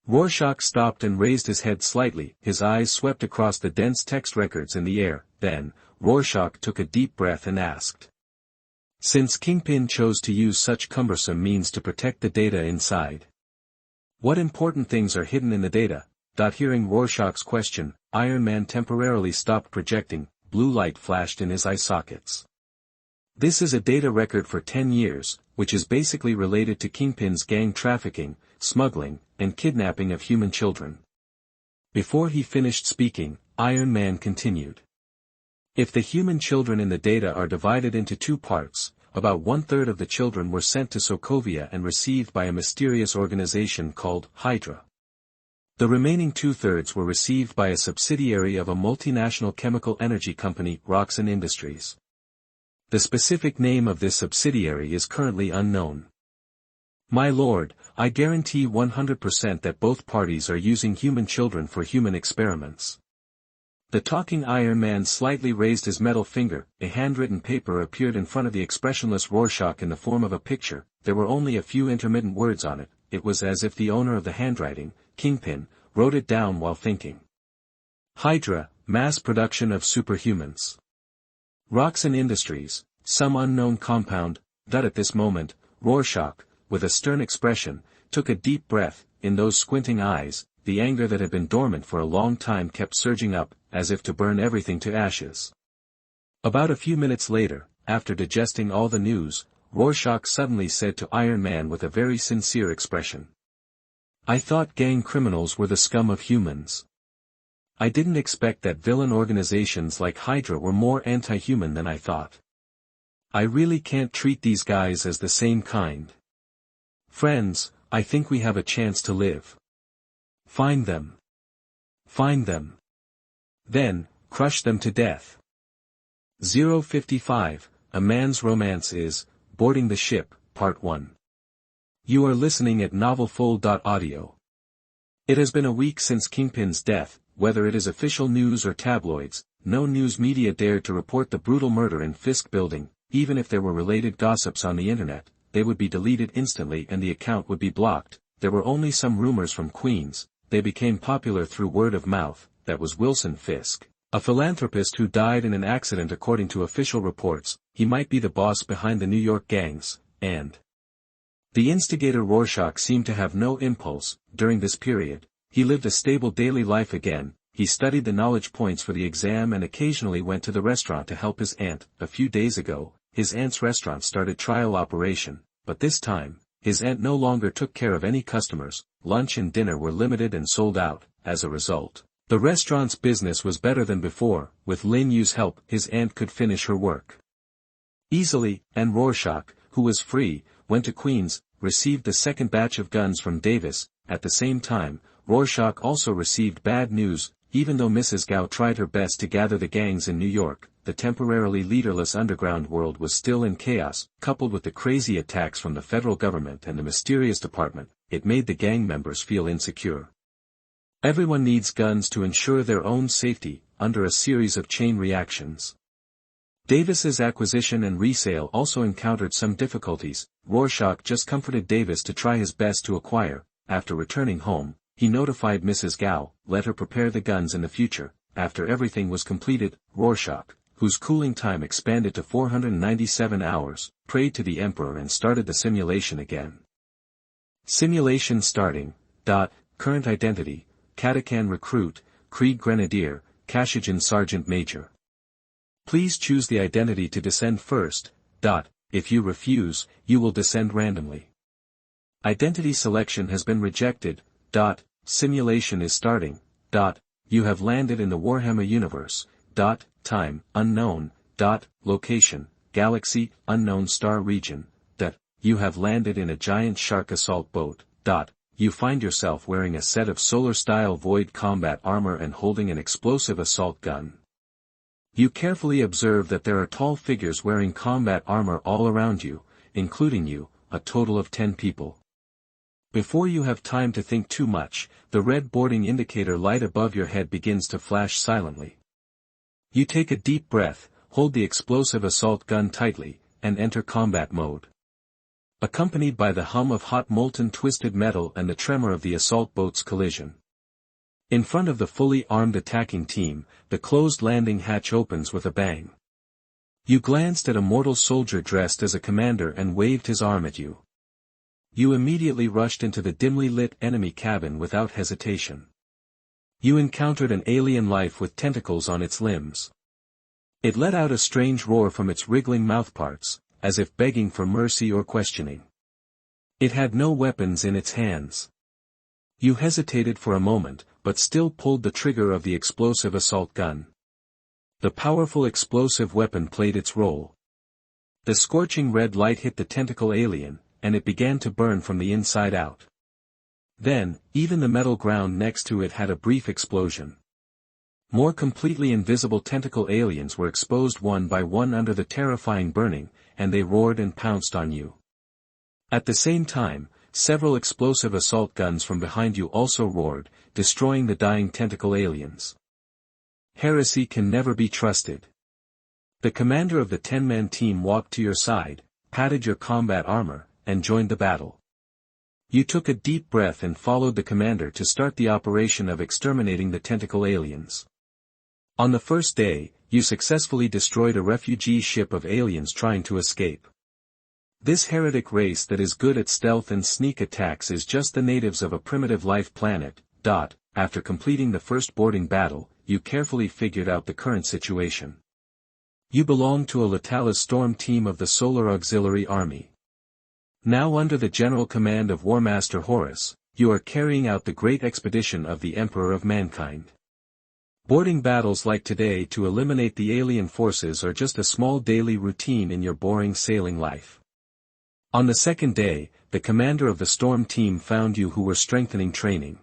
Rorschach stopped and raised his head slightly. His eyes swept across the dense text records in the air. Then, Rorschach took a deep breath and asked, since Kingpin chose to use such cumbersome means to protect the data inside, what important things are hidden in the data? Hearing Rorschach's question, Iron Man temporarily stopped projecting. Blue light flashed in his eye sockets. This is a data record for 10 years, which is basically related to Kingpin's gang trafficking, smuggling, and kidnapping of human children. Before he finished speaking, Iron Man continued. If the human children in the data are divided into 2 parts, about 1/3 of the children were sent to Sokovia and received by a mysterious organization called Hydra. The remaining 2/3 were received by a subsidiary of a multinational chemical energy company, Roxxon Industries. The specific name of this subsidiary is currently unknown. My lord, I guarantee 100% that both parties are using human children for human experiments. The talking Iron Man slightly raised his metal finger. A handwritten paper appeared in front of the expressionless Rorschach in the form of a picture. There were only a few intermittent words on it. It was as if the owner of the handwriting, Kingpin, wrote it down while thinking. Hydra, mass production of superhumans. Roxxon Industries, some unknown compound. At this moment, Rorschach, with a stern expression, took a deep breath. In those squinting eyes, the anger that had been dormant for a long time kept surging up, as if to burn everything to ashes. About a few minutes later, after digesting all the news, Rorschach suddenly said to Iron Man with a very sincere expression, I thought gang criminals were the scum of humans. I didn't expect that villain organizations like Hydra were more anti-human than I thought. I really can't treat these guys as the same kind. Friends, I think we have a chance to live. Find them. Find them. Then, crush them to death. 055, A Man's Romance is, Boarding the Ship, Part 1. You are listening at NovelFull.audio. It has been a week since Kingpin's death. Whether it is official news or tabloids, no news media dared to report the brutal murder in Fisk Building. Even if there were related gossips on the internet, they would be deleted instantly and the account would be blocked. There were only some rumors from Queens. They became popular through word of mouth. That was Wilson Fisk, a philanthropist who died in an accident according to official reports. He might be the boss behind the New York gangs, and the instigator. Rorschach seemed to have no impulse. During this period, he lived a stable daily life again. He studied the knowledge points for the exam and occasionally went to the restaurant to help his aunt. A few days ago, his aunt's restaurant started trial operation, but this time, his aunt no longer took care of any customers. Lunch and dinner were limited and sold out. As a result, the restaurant's business was better than before. With Lin Yu's help, his aunt could finish her work easily, and Rorschach, who was free, went to Queens, received the second batch of guns from Davis. At the same time, Rorschach also received bad news. Even though Mrs. Gao tried her best to gather the gangs in New York, the temporarily leaderless underground world was still in chaos. Coupled with the crazy attacks from the federal government and the mysterious department, it made the gang members feel insecure. Everyone needs guns to ensure their own safety, under a series of chain reactions. Davis's acquisition and resale also encountered some difficulties. Rorschach just comforted Davis to try his best to acquire. After returning home, he notified Mrs. Gao, let her prepare the guns in the future. After everything was completed, Rorschach, whose cooling time expanded to 497 hours, prayed to the Emperor and started the simulation again. Simulation starting. Current identity, Katakan Recruit, Krieg Grenadier, Kashijan Sergeant Major. Please choose the identity to descend first. If you refuse, you will descend randomly. Identity selection has been rejected. Simulation is starting. You have landed in the Warhammer universe. Time, unknown. Location, galaxy, unknown star region. You have landed in a giant shark assault boat. You find yourself wearing a set of solar-style void combat armor and holding an explosive assault gun. You carefully observe that there are tall figures wearing combat armor all around you, including you, a total of 10 people. Before you have time to think too much, the red boarding indicator light above your head begins to flash silently. You take a deep breath, hold the explosive assault gun tightly, and enter combat mode. Accompanied by the hum of hot molten twisted metal and the tremor of the assault boat's collision. In front of the fully armed attacking team, the closed landing hatch opens with a bang. You glanced at a mortal soldier dressed as a commander and waved his arm at you. You immediately rushed into the dimly lit enemy cabin without hesitation. You encountered an alien life with tentacles on its limbs. It let out a strange roar from its wriggling mouthparts, as if begging for mercy or questioning. It had no weapons in its hands. You hesitated for a moment, but still pulled the trigger of the explosive assault gun. The powerful explosive weapon played its role. The scorching red light hit the tentacle alien, and it began to burn from the inside out. Then, even the metal ground next to it had a brief explosion. More completely invisible tentacle aliens were exposed one by one under the terrifying burning, and they roared and pounced on you. At the same time, several explosive assault guns from behind you also roared, destroying the dying tentacle aliens. Heresy can never be trusted. The commander of the 10-man team walked to your side, patted your combat armor, and joined the battle. You took a deep breath and followed the commander to start the operation of exterminating the tentacle aliens. On the first day, you successfully destroyed a refugee ship of aliens trying to escape. This heretic race that is good at stealth and sneak attacks is just the natives of a primitive life planet. After completing the first boarding battle, you carefully figured out the current situation. You belong to a Latalas storm team of the Solar Auxiliary Army. Now under the general command of War Master Horus, you are carrying out the great expedition of the Emperor of Mankind. Boarding battles like today to eliminate the alien forces are just a small daily routine in your boring sailing life. On the second day, the commander of the storm team found you who were strengthening training.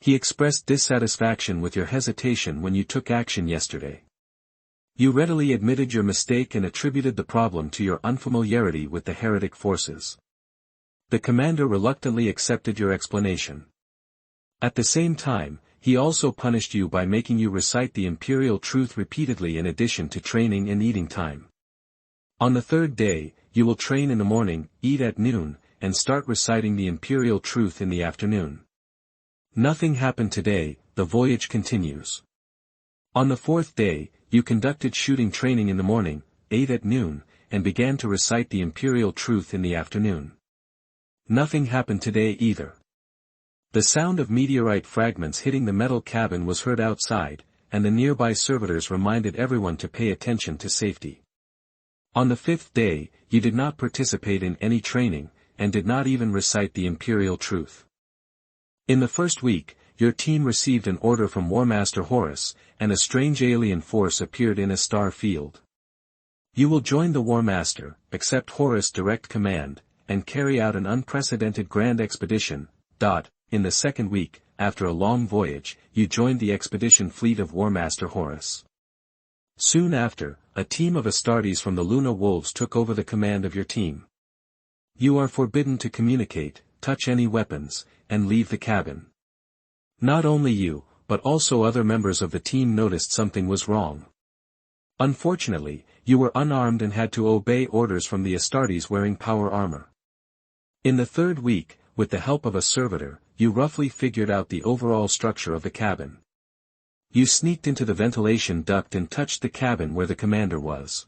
He expressed dissatisfaction with your hesitation when you took action yesterday. You readily admitted your mistake and attributed the problem to your unfamiliarity with the heretic forces. The commander reluctantly accepted your explanation. At the same time, he also punished you by making you recite the imperial truth repeatedly in addition to training and eating time. On the third day, you will train in the morning, eat at noon, and start reciting the imperial truth in the afternoon. Nothing happened today, the voyage continues. On the fourth day, you conducted shooting training in the morning, ate at noon, and began to recite the imperial truth in the afternoon. Nothing happened today either. The sound of meteorite fragments hitting the metal cabin was heard outside, and the nearby servitors reminded everyone to pay attention to safety. On the fifth day, you did not participate in any training, and did not even recite the imperial truth. In the first week, your team received an order from War Master Horus, and a strange alien force appeared in a star field. You will join the War Master, accept Horus' direct command, and carry out an unprecedented grand expedition. In the second week, after a long voyage, you joined the expedition fleet of War Master Horus. Soon after, a team of Astartes from the Luna Wolves took over the command of your team. You are forbidden to communicate, touch any weapons, and leave the cabin. Not only you, but also other members of the team noticed something was wrong. Unfortunately, You were unarmed and had to obey orders from the Astartes wearing power armor. In the third week, with the help of a servitor, you roughly figured out the overall structure of the cabin. You sneaked into the ventilation duct and touched the cabin where the commander was.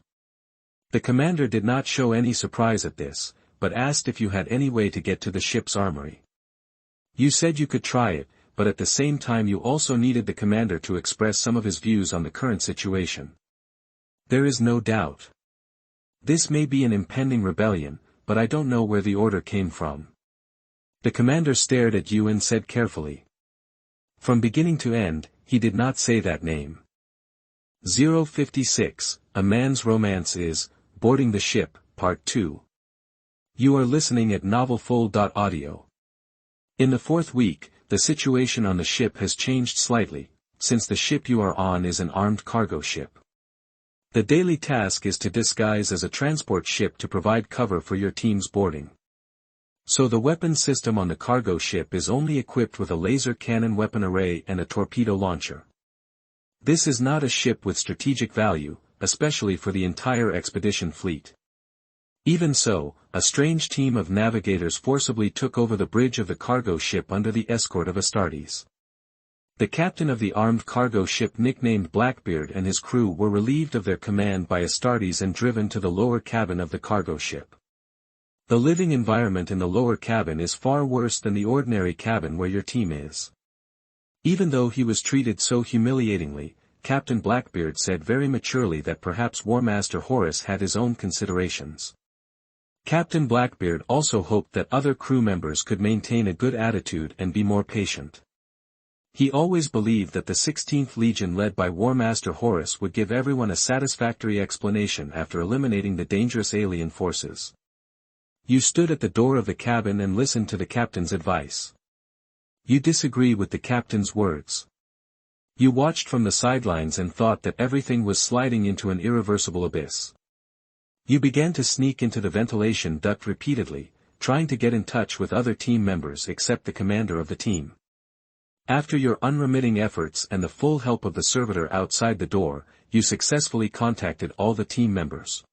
The commander did not show any surprise at this, but asked if you had any way to get to the ship's armory. You said you could try it, but at the same time you also needed the commander to express some of his views on the current situation. There is no doubt. This may be an impending rebellion, but I don't know where the order came from. The commander stared at you and said carefully. From beginning to end, he did not say that name. 056, A Man's Romance is, Boarding the Ship, Part 2. You are listening at MTnovel.audio. In the fourth week, the situation on the ship has changed slightly, since the ship you are on is an armed cargo ship. The daily task is to disguise as a transport ship to provide cover for your team's boarding. So the weapon system on the cargo ship is only equipped with a laser cannon weapon array and a torpedo launcher. This is not a ship with strategic value, especially for the entire expedition fleet. Even so, a strange team of navigators forcibly took over the bridge of the cargo ship under the escort of Astartes. The captain of the armed cargo ship nicknamed Blackbeard and his crew were relieved of their command by Astartes and driven to the lower cabin of the cargo ship. The living environment in the lower cabin is far worse than the ordinary cabin where your team is. Even though he was treated so humiliatingly, Captain Blackbeard said very maturely that perhaps War Master Horus had his own considerations. Captain Blackbeard also hoped that other crew members could maintain a good attitude and be more patient. He always believed that the 16th Legion led by War Master Horus would give everyone a satisfactory explanation after eliminating the dangerous alien forces. You stood at the door of the cabin and listened to the captain's advice. You disagree with the captain's words. You watched from the sidelines and thought that everything was sliding into an irreversible abyss. You began to sneak into the ventilation duct repeatedly, trying to get in touch with other team members except the commander of the team. After your unremitting efforts and the full help of the servitor outside the door, you successfully contacted all the team members.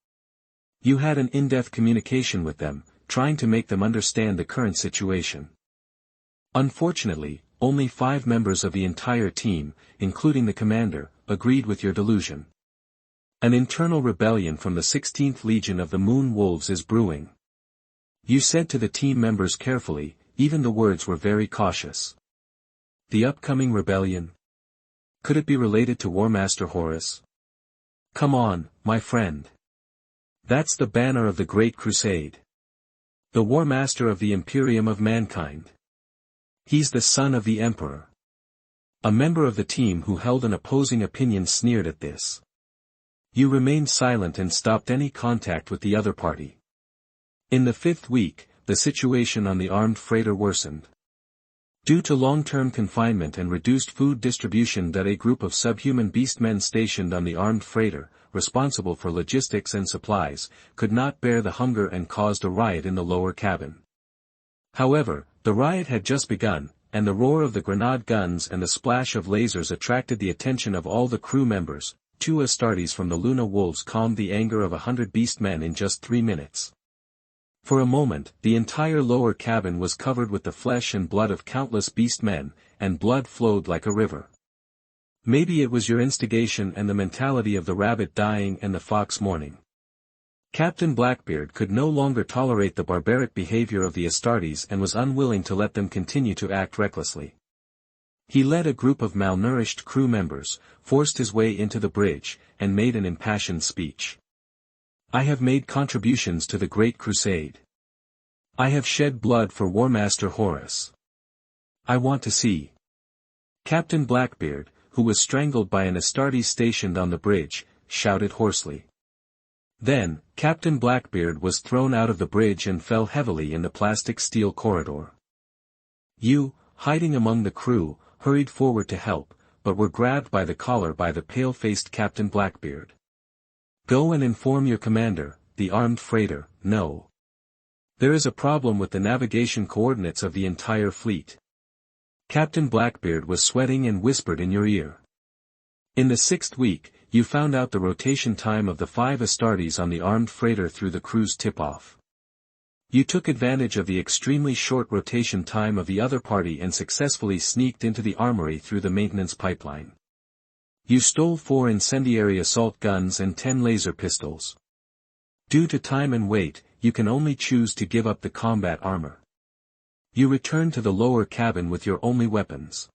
You had an in-depth communication with them, trying to make them understand the current situation. Unfortunately, only 5 members of the entire team, including the commander, agreed with your delusion. An internal rebellion from the 16th Legion of the Moon Wolves is brewing. You said to the team members carefully, even the words were very cautious. The upcoming rebellion? Could it be related to War Master Horus? Come on, my friend. That's the banner of the Great Crusade. The War Master of the Imperium of Mankind. He's the son of the Emperor. A member of the team who held an opposing opinion sneered at this. You remained silent and stopped any contact with the other party. In the 5th week, the situation on the armed freighter worsened. Due to long-term confinement and reduced food distribution, that a group of subhuman beastmen stationed on the armed freighter, responsible for logistics and supplies, could not bear the hunger and caused a riot in the lower cabin. However, the riot had just begun, and the roar of the grenade guns and the splash of lasers attracted the attention of all the crew members. 2 Astartes from the Luna Wolves calmed the anger of 100 beastmen in just 3 minutes. For a moment, the entire lower cabin was covered with the flesh and blood of countless beastmen, and blood flowed like a river. Maybe it was your instigation and the mentality of the rabbit dying and the fox mourning. Captain Blackbeard could no longer tolerate the barbaric behavior of the Astartes and was unwilling to let them continue to act recklessly. He led a group of malnourished crew members, forced his way into the bridge, and made an impassioned speech. I have made contributions to the Great Crusade. I have shed blood for War Master Horus. I want to see. Captain Blackbeard, who was strangled by an Astartes stationed on the bridge, shouted hoarsely. Then, Captain Blackbeard was thrown out of the bridge and fell heavily in the plastic steel corridor. You, hiding among the crew, hurried forward to help, but were grabbed by the collar by the pale-faced Captain Blackbeard. Go and inform your commander, the armed freighter. No. There is a problem with the navigation coordinates of the entire fleet. Captain Blackbeard was sweating and whispered in your ear. In the 6th week, you found out the rotation time of the 5 Astartes on the armed freighter through the crew's tip-off. You took advantage of the extremely short rotation time of the other party and successfully sneaked into the armory through the maintenance pipeline. You stole 4 incendiary assault guns and 10 laser pistols. Due to time and weight, you can only choose to give up the combat armor. You return to the lower cabin with your only weapons.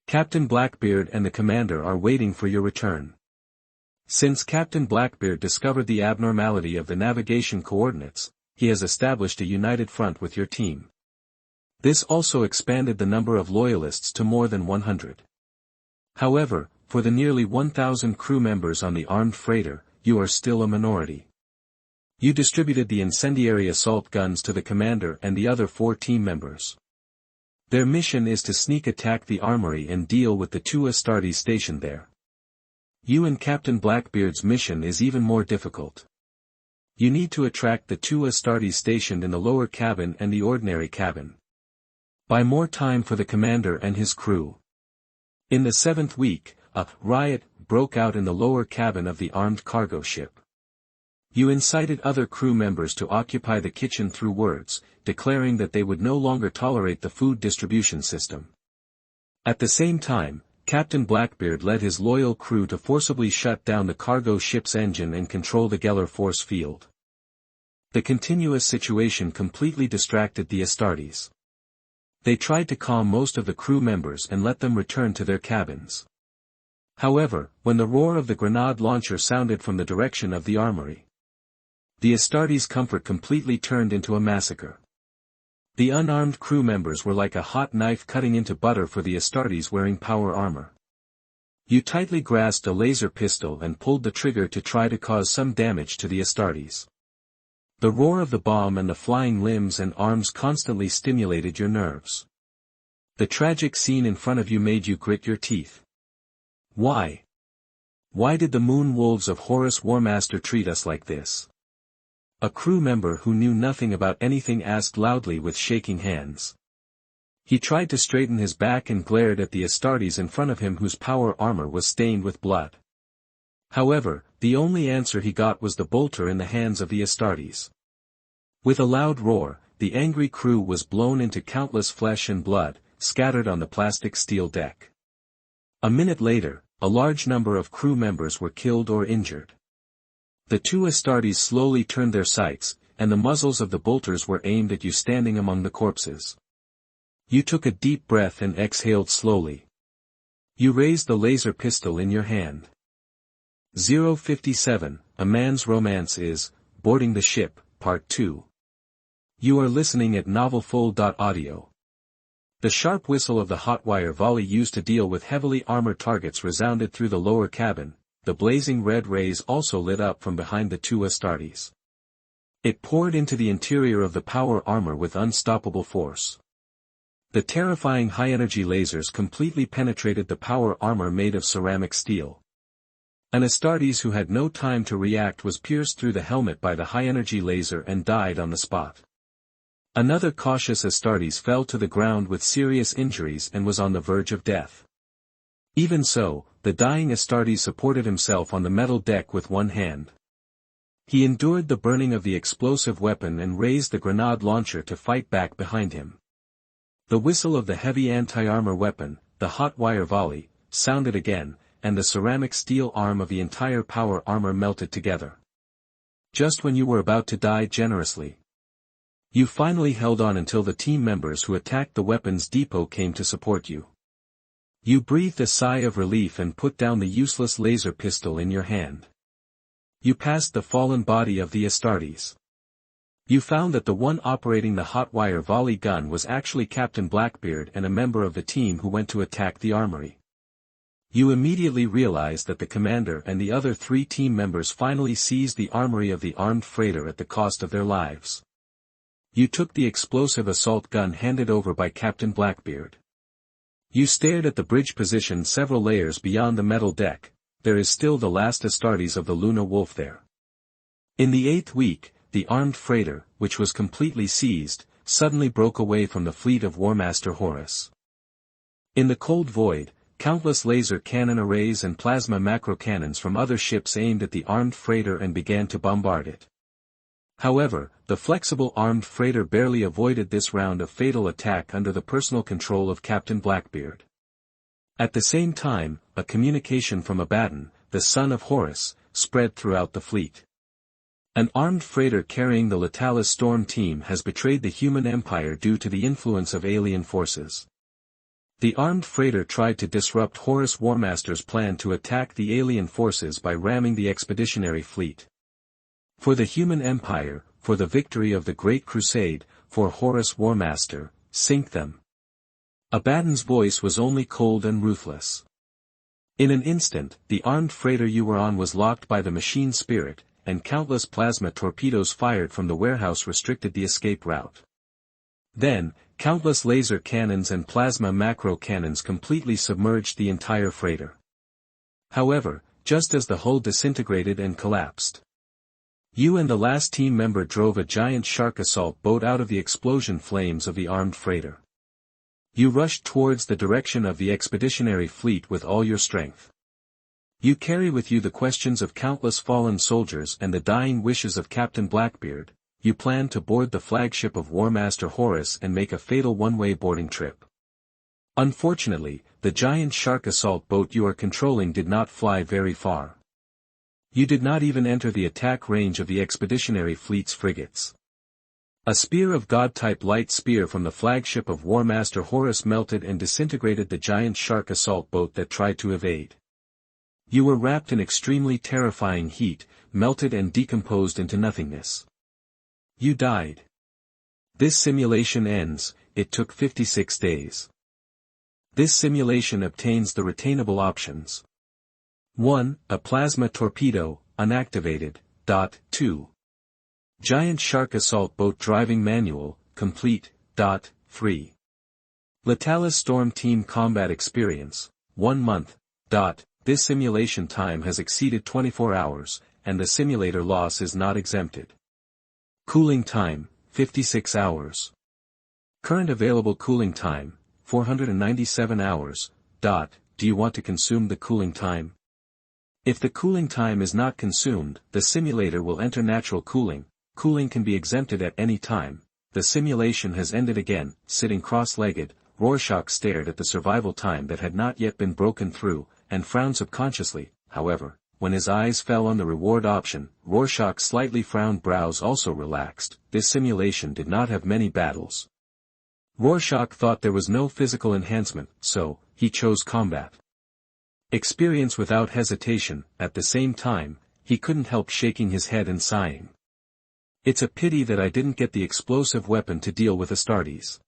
Captain Blackbeard and the commander are waiting for your return. Since Captain Blackbeard discovered the abnormality of the navigation coordinates, he has established a united front with your team. This also expanded the number of loyalists to more than 100. However, for the nearly 1,000 crew members on the armed freighter, you are still a minority. You distributed the incendiary assault guns to the commander and the other 4 team members. Their mission is to sneak attack the armory and deal with the 2 Astartes stationed there. You and Captain Blackbeard's mission is even more difficult. You need to attract the 2 Astartes stationed in the lower cabin and the ordinary cabin. Buy more time for the commander and his crew. In the 7th week, a riot broke out in the lower cabin of the armed cargo ship. You incited other crew members to occupy the kitchen through words, declaring that they would no longer tolerate the food distribution system. At the same time, Captain Blackbeard led his loyal crew to forcibly shut down the cargo ship's engine and control the Geller force field. The continuous situation completely distracted the Astartes. They tried to calm most of the crew members and let them return to their cabins. However, when the roar of the grenade launcher sounded from the direction of the armory, the Astartes' comfort completely turned into a massacre. The unarmed crew members were like a hot knife cutting into butter for the Astartes wearing power armor. You tightly grasped a laser pistol and pulled the trigger to try to cause some damage to the Astartes. The roar of the bomb and the flying limbs and arms constantly stimulated your nerves. The tragic scene in front of you made you grit your teeth. Why? Why did the Moon Wolves of Horus Warmaster treat us like this? A crew member who knew nothing about anything asked loudly with shaking hands. He tried to straighten his back and glared at the Astartes in front of him whose power armor was stained with blood. However, the only answer he got was the bolter in the hands of the Astartes. With a loud roar, the angry crew was blown into countless flesh and blood, scattered on the plastic steel deck. A minute later, a large number of crew members were killed or injured. The 2 Astartes slowly turned their sights, and the muzzles of the bolters were aimed at you standing among the corpses. You took a deep breath and exhaled slowly. You raised the laser pistol in your hand. 057, A Man's Romance is, Boarding the Ship, Part 2. You are listening at NovelFull.audio. The sharp whistle of the hot wire volley used to deal with heavily armored targets resounded through the lower cabin. The blazing red rays also lit up from behind the 2 Astartes. It poured into the interior of the power armor with unstoppable force. The terrifying high-energy lasers completely penetrated the power armor made of ceramic steel. An Astartes who had no time to react was pierced through the helmet by the high-energy laser and died on the spot. Another cautious Astartes fell to the ground with serious injuries and was on the verge of death. Even so, the dying Astartes supported himself on the metal deck with one hand. He endured the burning of the explosive weapon and raised the grenade launcher to fight back behind him. The whistle of the heavy anti-armor weapon, the hot wire volley, sounded again, and the ceramic steel arm of the entire power armor melted together. Just when you were about to die generously, you finally held on until the team members who attacked the weapons depot came to support you. You breathed a sigh of relief and put down the useless laser pistol in your hand. You passed the fallen body of the Astartes. You found that the one operating the hot wire volley gun was actually Captain Blackbeard and a member of the team who went to attack the armory. You immediately realized that the commander and the other 3 team members finally seized the armory of the armed freighter at the cost of their lives. You took the explosive assault gun handed over by Captain Blackbeard. You stared at the bridge position several layers beyond the metal deck. There is still the last Astartes of the Luna Wolf there. In the 8th week, the armed freighter, which was completely seized, suddenly broke away from the fleet of Warmaster Horus. In the cold void, countless laser cannon arrays and plasma macro cannons from other ships aimed at the armed freighter and began to bombard it. However, the flexible armed freighter barely avoided this round of fatal attack under the personal control of Captain Blackbeard. At the same time, a communication from Abaddon, the son of Horus, spread throughout the fleet. An armed freighter carrying the Latalis Storm team has betrayed the human empire due to the influence of alien forces. The armed freighter tried to disrupt Horus Warmaster's plan to attack the alien forces by ramming the expeditionary fleet. For the human empire, for the victory of the Great Crusade, for Horus Warmaster, sink them. Abaddon's voice was only cold and ruthless. In an instant, the armed freighter you were on was locked by the machine spirit, and countless plasma torpedoes fired from the warehouse restricted the escape route. Then, countless laser cannons and plasma macro cannons completely submerged the entire freighter. However, just as the hull disintegrated and collapsed, you and the last team member drove a giant shark assault boat out of the explosion flames of the armed freighter. You rushed towards the direction of the expeditionary fleet with all your strength. You carry with you the questions of countless fallen soldiers and the dying wishes of Captain Blackbeard. You plan to board the flagship of Warmaster Horus and make a fatal one-way boarding trip. Unfortunately, the giant shark assault boat you are controlling did not fly very far. You did not even enter the attack range of the expeditionary fleet's frigates. A spear of God-type light spear from the flagship of Warmaster Horus melted and disintegrated the giant shark assault boat that tried to evade. You were wrapped in extremely terrifying heat, melted and decomposed into nothingness. You died. This simulation ends. It took 56 days. This simulation obtains the retainable options. 1. A plasma torpedo, unactivated. 2. Giant shark assault boat driving manual, complete. 3. Latalis Storm Team combat experience, 1 month. This simulation time has exceeded 24 hours, and the simulator loss is not exempted. Cooling time, 56 hours. Current available cooling time, 497 hours. Do you want to consume the cooling time? If the cooling time is not consumed, the simulator will enter natural cooling. Cooling can be exempted at any time. The simulation has ended again. Sitting cross-legged, Rorschach stared at the survival time that had not yet been broken through, and frowned subconsciously. However, when his eyes fell on the reward option, Rorschach's slightly frowned brows also relaxed. This simulation did not have many battles. Rorschach thought there was no physical enhancement, so he chose combat. Experience without hesitation. At the same time, he couldn't help shaking his head and sighing. It's a pity that I didn't get the explosive weapon to deal with Astartes.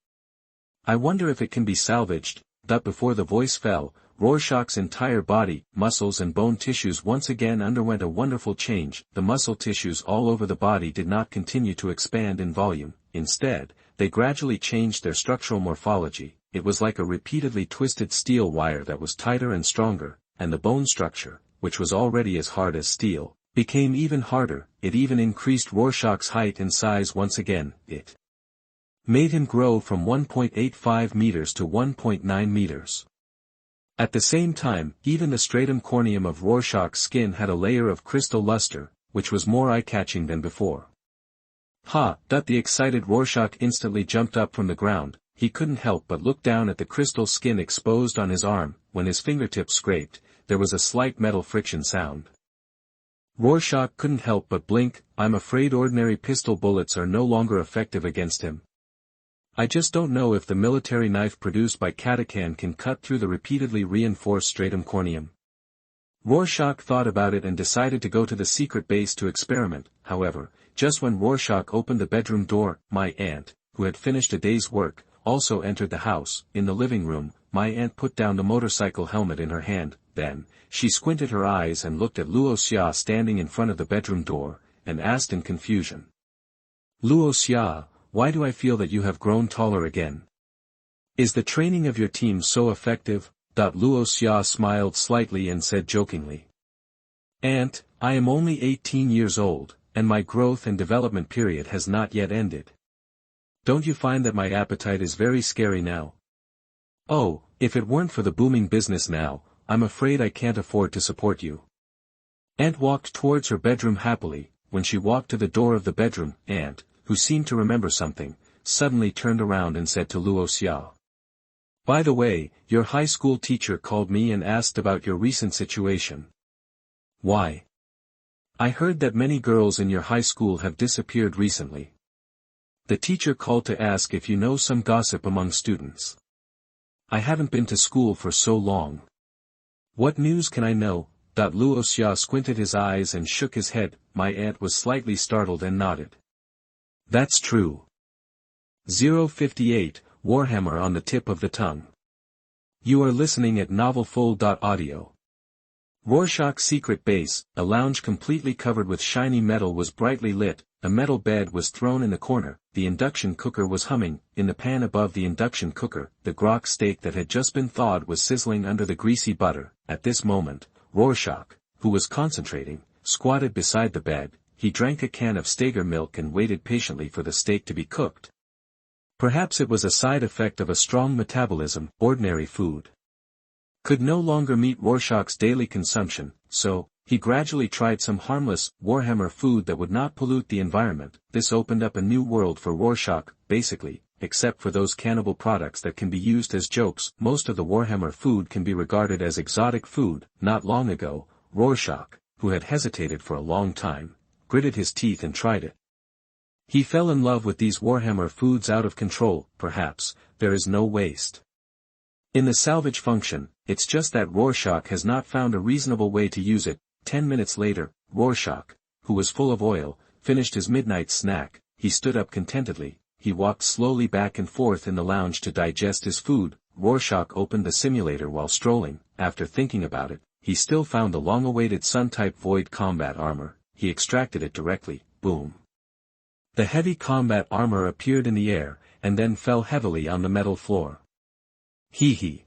I wonder if it can be salvaged. But before the voice fell, Rorschach's entire body, muscles and bone tissues once again underwent a wonderful change. The muscle tissues all over the body did not continue to expand in volume. Instead, they gradually changed their structural morphology. It was like a repeatedly twisted steel wire that was tighter and stronger, and the bone structure, which was already as hard as steel, became even harder. It even increased Rorschach's height and size once again. It made him grow from 1.85 meters to 1.9 meters. At the same time, even the stratum corneum of Rorschach's skin had a layer of crystal luster, which was more eye-catching than before. Ha! The excited Rorschach instantly jumped up from the ground. He couldn't help but look down at the crystal skin exposed on his arm. When his fingertips scraped, there was a slight metal friction sound. Rorschach couldn't help but blink. I'm afraid ordinary pistol bullets are no longer effective against him. I just don't know if the military knife produced by Katakan can cut through the repeatedly reinforced stratum corneum. Rorschach thought about it and decided to go to the secret base to experiment. However, just when Rorschach opened the bedroom door, my aunt, who had finished a day's work, also entered the house. In the living room, my aunt put down the motorcycle helmet in her hand. Then, she squinted her eyes and looked at Luo Xia standing in front of the bedroom door, and asked in confusion. Luo Xia, why do I feel that you have grown taller again? Is the training of your team so effective? Luo Xia smiled slightly and said jokingly. Aunt, I am only 18 years old, and my growth and development period has not yet ended. Don't you find that my appetite is very scary now? Oh, if it weren't for the booming business now, I'm afraid I can't afford to support you. Aunt walked towards her bedroom happily. When she walked to the door of the bedroom, Aunt, who seemed to remember something, suddenly turned around and said to Luo Xia. By the way, your high school teacher called me and asked about your recent situation. Why? I heard that many girls in your high school have disappeared recently. The teacher called to ask if you know some gossip among students. I haven't been to school for so long. What news can I know? Luo Xia squinted his eyes and shook his head. My aunt was slightly startled and nodded. That's true. 058, Warhammer on the tip of the tongue. You are listening at NovelFull.audio. Rorschach's secret base, a lounge completely covered with shiny metal was brightly lit, a metal bed was thrown in the corner, the induction cooker was humming, in the pan above the induction cooker, the grok steak that had just been thawed was sizzling under the greasy butter. At this moment, Rorschach, who was concentrating, squatted beside the bed. He drank a can of Stager milk and waited patiently for the steak to be cooked. Perhaps it was a side effect of a strong metabolism. Ordinary food could no longer meet Rorschach's daily consumption, so he gradually tried some harmless, Warhammer food that would not pollute the environment. This opened up a new world for Rorschach, basically, except for those cannibal products that can be used as jokes. Most of the Warhammer food can be regarded as exotic food. Not long ago, Rorschach, who had hesitated for a long time, gritted his teeth and tried it. He fell in love with these Warhammer foods out of control. Perhaps there is no waste in the salvage function, it's just that Rorschach has not found a reasonable way to use it. 10 minutes later, Rorschach, who was full of oil, finished his midnight snack. He stood up contentedly. He walked slowly back and forth in the lounge to digest his food. Rorschach opened the simulator while strolling. After thinking about it, he still found the long-awaited Sun-type void combat armor. He extracted it directly. Boom. The heavy combat armor appeared in the air, and then fell heavily on the metal floor. Hee hee.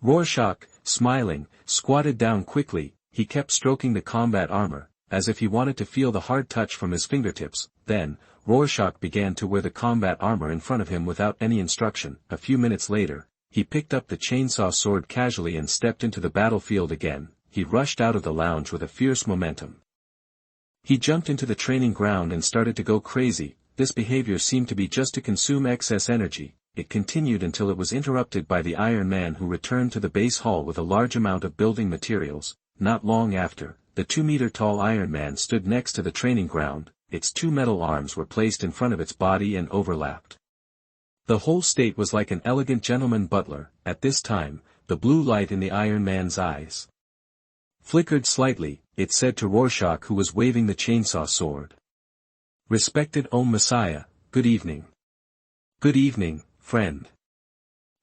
Rorschach, smiling, squatted down quickly. He kept stroking the combat armor, as if he wanted to feel the hard touch from his fingertips. Then, Rorschach began to wear the combat armor in front of him without any instruction. A few minutes later, he picked up the chainsaw sword casually and stepped into the battlefield again. He rushed out of the lounge with a fierce momentum. He jumped into the training ground and started to go crazy. This behavior seemed to be just to consume excess energy. It continued until it was interrupted by the Iron Man, who returned to the base hall with a large amount of building materials. Not long after, the 2-meter-tall Iron Man stood next to the training ground. Its two metal arms were placed in front of its body and overlapped. The whole state was like an elegant gentleman butler. At this time, the blue light in the Iron Man's eyes flickered slightly. It said to Rorschach, who was waving the chainsaw sword. Respected Om Messiah, good evening. Good evening, friend.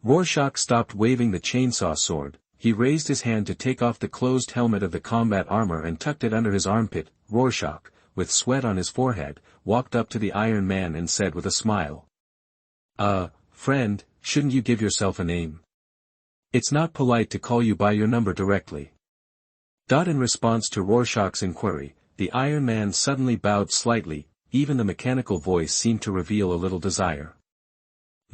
Rorschach stopped waving the chainsaw sword. He raised his hand to take off the closed helmet of the combat armor and tucked it under his armpit. Rorschach, with sweat on his forehead, walked up to the Iron Man and said with a smile. Friend, shouldn't you give yourself a name? It's not polite to call you by your number directly. In response to Rorschach's inquiry, the Iron Man suddenly bowed slightly. Even the mechanical voice seemed to reveal a little desire.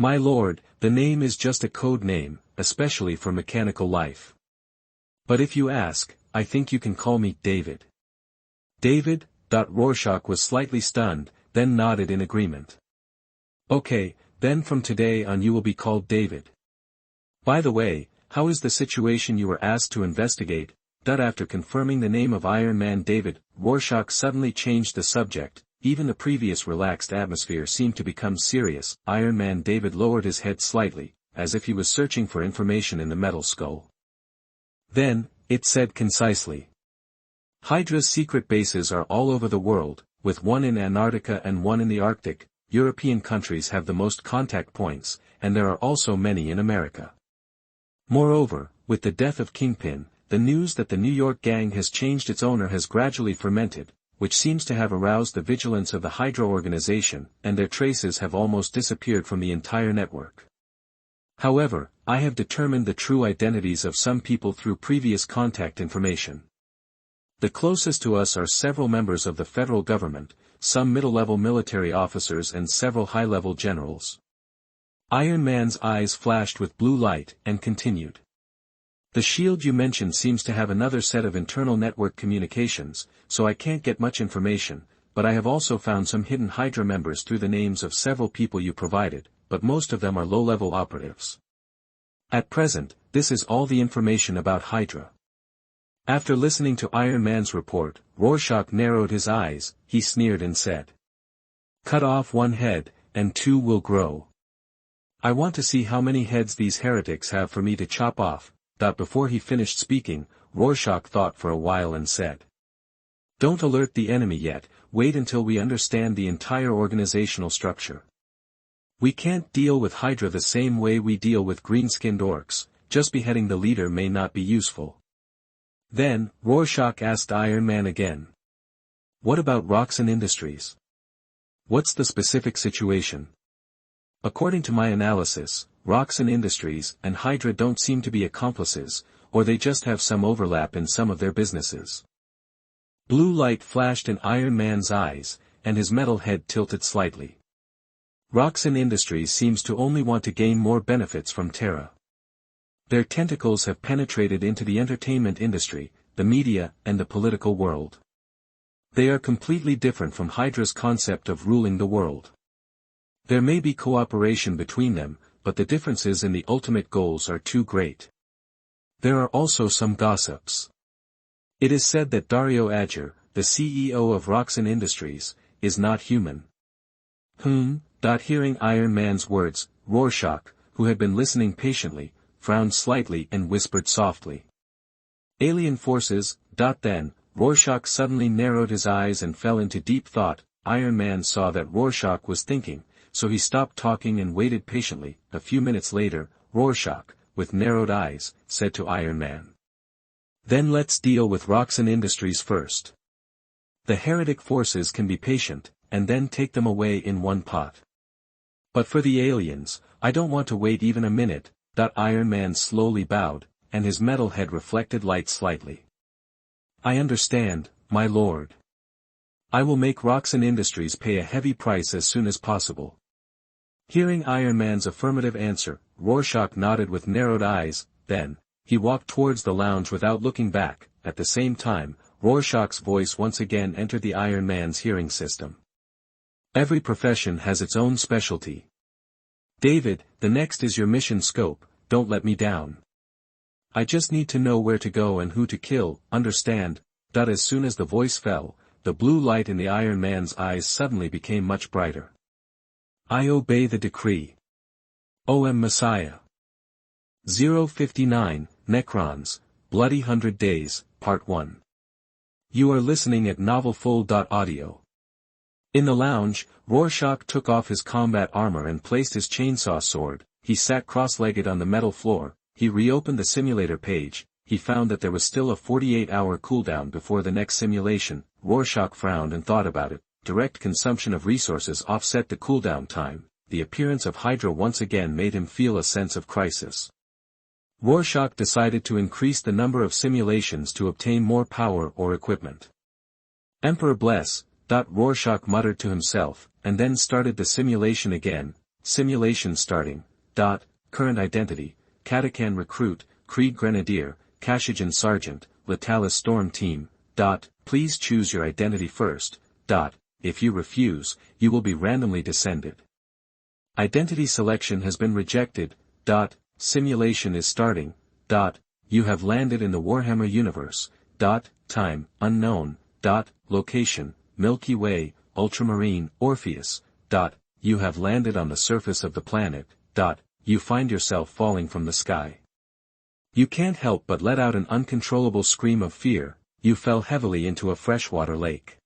My lord, the name is just a code name, especially for mechanical life. But if you ask, I think you can call me David. David? Rorschach was slightly stunned, then nodded in agreement. Okay, then from today on you will be called David. By the way, how is the situation you were asked to investigate? After confirming the name of Iron Man David, Rorschach suddenly changed the subject. Even the previous relaxed atmosphere seemed to become serious. Iron Man David lowered his head slightly, as if he was searching for information in the metal skull. Then, it said concisely. Hydra's secret bases are all over the world, with one in Antarctica and one in the Arctic. European countries have the most contact points, and there are also many in America. Moreover, with the death of Kingpin, the news that the New York gang has changed its owner has gradually fermented, which seems to have aroused the vigilance of the Hydra organization, and their traces have almost disappeared from the entire network. However, I have determined the true identities of some people through previous contact information. The closest to us are several members of the federal government, some middle-level military officers and several high-level generals. Iron Man's eyes flashed with blue light, and continued. The shield you mentioned seems to have another set of internal network communications, so I can't get much information, but I have also found some hidden Hydra members through the names of several people you provided, but most of them are low-level operatives. At present, this is all the information about Hydra. After listening to Iron Man's report, Rorschach narrowed his eyes, he sneered and said. Cut off one head, and two will grow. I want to see how many heads these heretics have for me to chop off. Before he finished speaking, Rorschach thought for a while and said. Don't alert the enemy yet, wait until we understand the entire organizational structure. We can't deal with Hydra the same way we deal with green-skinned orcs, just beheading the leader may not be useful. Then, Rorschach asked Iron Man again. What about Roxxon Industries? What's the specific situation? According to my analysis, Roxxon Industries and Hydra don't seem to be accomplices, or they just have some overlap in some of their businesses. Blue light flashed in Iron Man's eyes, and his metal head tilted slightly. Roxxon Industries seems to only want to gain more benefits from Terra. Their tentacles have penetrated into the entertainment industry, the media, and the political world. They are completely different from Hydra's concept of ruling the world. There may be cooperation between them, but the differences in the ultimate goals are too great. There are also some gossips. It is said that Dario Agger, the CEO of Roxxon Industries, is not human. Hearing Iron Man's words, Rorschach, who had been listening patiently, frowned slightly and whispered softly. Alien forces. Then, Rorschach suddenly narrowed his eyes and fell into deep thought. Iron Man saw that Rorschach was thinking, so he stopped talking and waited patiently. A few minutes later, Rorschach, with narrowed eyes, said to Iron Man. Then let's deal with Roxxon Industries first. The heretic forces can be patient, and then take them away in one pot. But for the aliens, I don't want to wait even a minute. Iron Man slowly bowed, and his metal head reflected light slightly. I understand, my lord. I will make Roxxon Industries pay a heavy price as soon as possible. Hearing Iron Man's affirmative answer, Rorschach nodded with narrowed eyes, then, he walked towards the lounge without looking back. At the same time, Rorschach's voice once again entered the Iron Man's hearing system. Every profession has its own specialty. David, the next is your mission scope, don't let me down. I just need to know where to go and who to kill, understand? As soon as the voice fell, the blue light in the Iron Man's eyes suddenly became much brighter. I obey the decree. O.M. Messiah. 059, Necrons, Bloody 100 Days, Part 1. You are listening at NovelFull.audio. In the lounge, Rorschach took off his combat armor and placed his chainsaw sword. He sat cross-legged on the metal floor. He reopened the simulator page. He found that there was still a 48-hour cooldown before the next simulation. Rorschach frowned and thought about it. Direct consumption of resources offset the cooldown time. The appearance of Hydra once again made him feel a sense of crisis. Rorschach decided to increase the number of simulations to obtain more power or equipment. Emperor bless. Rorschach muttered to himself, and then started the simulation again. Simulation starting. Current identity, Katakan Recruit, Creed Grenadier, Kashijan Sergeant, Latalis Storm Team. Please choose your identity first. If you refuse, you will be randomly descended. Identity selection has been rejected. Simulation is starting. You have landed in the Warhammer universe. Time, unknown. Location, Milky Way, Ultramarine, Orpheus. You have landed on the surface of the planet. You find yourself falling from the sky. You can't help but let out an uncontrollable scream of fear. You fell heavily into a freshwater lake.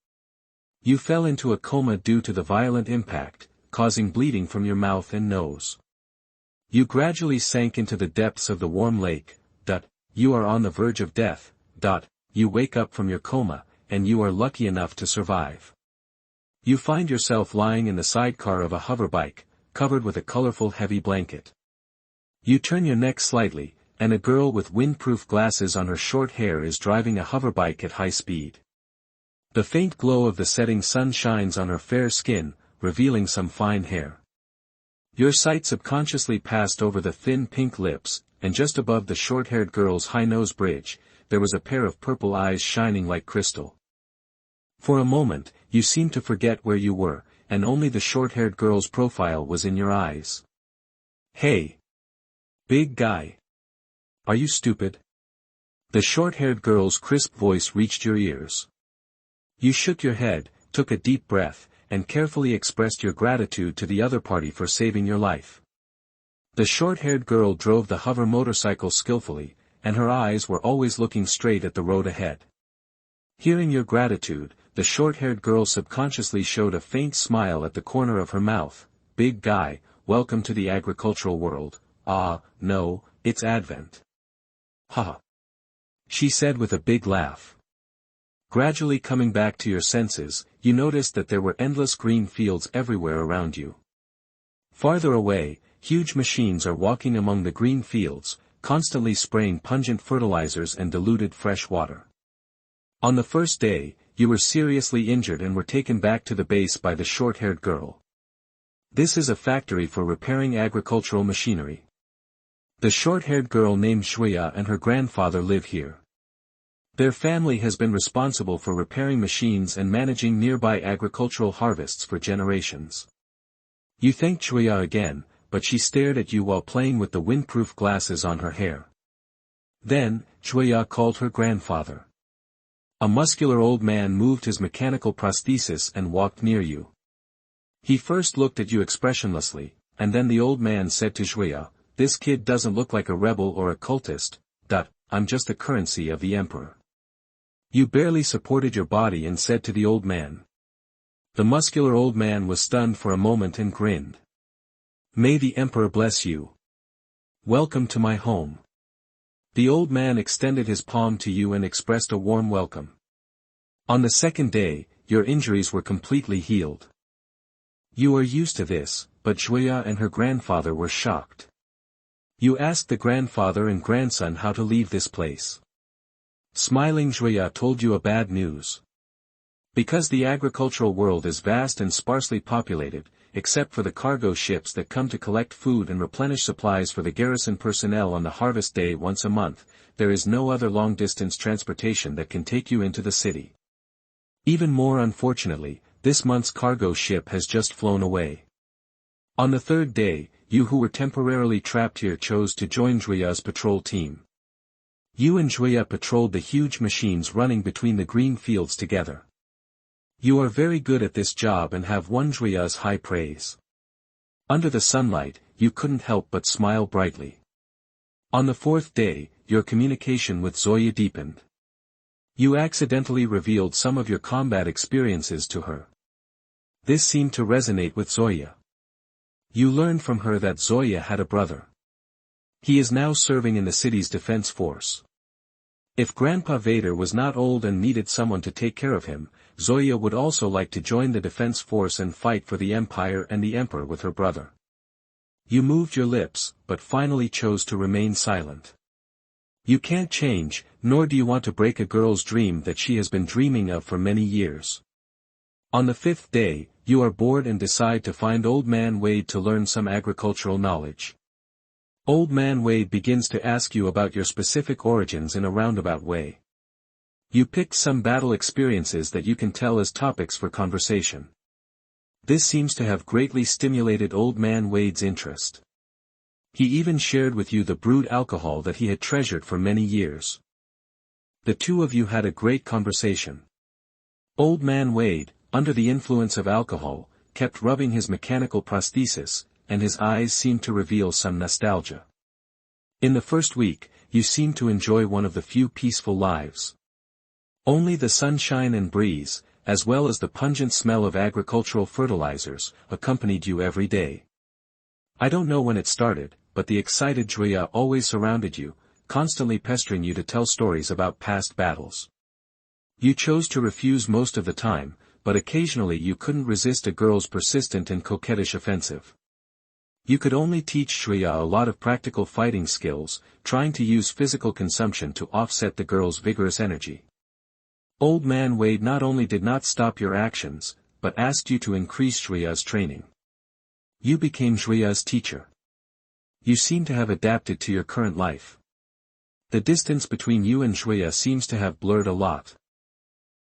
You fell into a coma due to the violent impact, causing bleeding from your mouth and nose. You gradually sank into the depths of the warm lake. You are on the verge of death. You wake up from your coma, and you are lucky enough to survive. You find yourself lying in the sidecar of a hoverbike, covered with a colorful heavy blanket. You turn your neck slightly, and a girl with windproof glasses on her short hair is driving a hoverbike at high speed. The faint glow of the setting sun shines on her fair skin, revealing some fine hair. Your sight subconsciously passed over the thin pink lips, and just above the short-haired girl's high nose bridge, there was a pair of purple eyes shining like crystal. For a moment, you seemed to forget where you were, and only the short-haired girl's profile was in your eyes. Hey! Big guy! Are you stupid? The short-haired girl's crisp voice reached your ears. You shook your head, took a deep breath, and carefully expressed your gratitude to the other party for saving your life. The short-haired girl drove the hover motorcycle skillfully, and her eyes were always looking straight at the road ahead. Hearing your gratitude, the short-haired girl subconsciously showed a faint smile at the corner of her mouth. Big guy, welcome to the agricultural world. Ah, no, it's Advent. Ha! She said with a big laugh. Gradually coming back to your senses, you noticed that there were endless green fields everywhere around you. Farther away, huge machines are walking among the green fields, constantly spraying pungent fertilizers and diluted fresh water. On the first day, you were seriously injured and were taken back to the base by the short-haired girl. This is a factory for repairing agricultural machinery. The short-haired girl named Shuya and her grandfather live here. Their family has been responsible for repairing machines and managing nearby agricultural harvests for generations. You thanked Shuya again, but she stared at you while playing with the windproof glasses on her hair. Then, Shuya called her grandfather. A muscular old man moved his mechanical prosthesis and walked near you. He first looked at you expressionlessly, and then the old man said to Shuya, "This kid doesn't look like a rebel or a cultist. I'm just the currency of the emperor." You barely supported your body and said to the old man. The muscular old man was stunned for a moment and grinned. "May the emperor bless you. Welcome to my home." The old man extended his palm to you and expressed a warm welcome. On the second day, your injuries were completely healed. You are used to this, but Shuya and her grandfather were shocked. You asked the grandfather and grandson how to leave this place. Smiling Shuya told you a bad news. Because the agricultural world is vast and sparsely populated, except for the cargo ships that come to collect food and replenish supplies for the garrison personnel on the harvest day once a month, there is no other long-distance transportation that can take you into the city. Even more unfortunately, this month's cargo ship has just flown away. On the third day, you who were temporarily trapped here chose to join Shuya's patrol team. You and Shuya patrolled the huge machines running between the green fields together. You are very good at this job and have won Shuya's high praise. Under the sunlight, you couldn't help but smile brightly. On the fourth day, your communication with Zoya deepened. You accidentally revealed some of your combat experiences to her. This seemed to resonate with Zoya. You learned from her that Zoya had a brother. He is now serving in the city's defense force. If Grandpa Vader was not old and needed someone to take care of him, Zoya would also like to join the defense force and fight for the Empire and the Emperor with her brother. You moved your lips, but finally chose to remain silent. You can't change, nor do you want to break a girl's dream that she has been dreaming of for many years. On the fifth day, you are bored and decide to find Old Man Wade to learn some agricultural knowledge. Old Man Wade begins to ask you about your specific origins in a roundabout way. You picked some battle experiences that you can tell as topics for conversation. This seems to have greatly stimulated Old Man Wade's interest. He even shared with you the brewed alcohol that he had treasured for many years. The two of you had a great conversation. Old Man Wade, under the influence of alcohol, kept rubbing his mechanical prosthesis, and his eyes seemed to reveal some nostalgia. In the first week, you seemed to enjoy one of the few peaceful lives. Only the sunshine and breeze, as well as the pungent smell of agricultural fertilizers, accompanied you every day. I don't know when it started, but the excited Shuya always surrounded you, constantly pestering you to tell stories about past battles. You chose to refuse most of the time, but occasionally you couldn't resist a girl's persistent and coquettish offensive. You could only teach Shuya a lot of practical fighting skills, trying to use physical consumption to offset the girl's vigorous energy. Old Man Wade not only did not stop your actions, but asked you to increase Shuya's training. You became Julia's teacher. You seem to have adapted to your current life. The distance between you and Julia seems to have blurred a lot.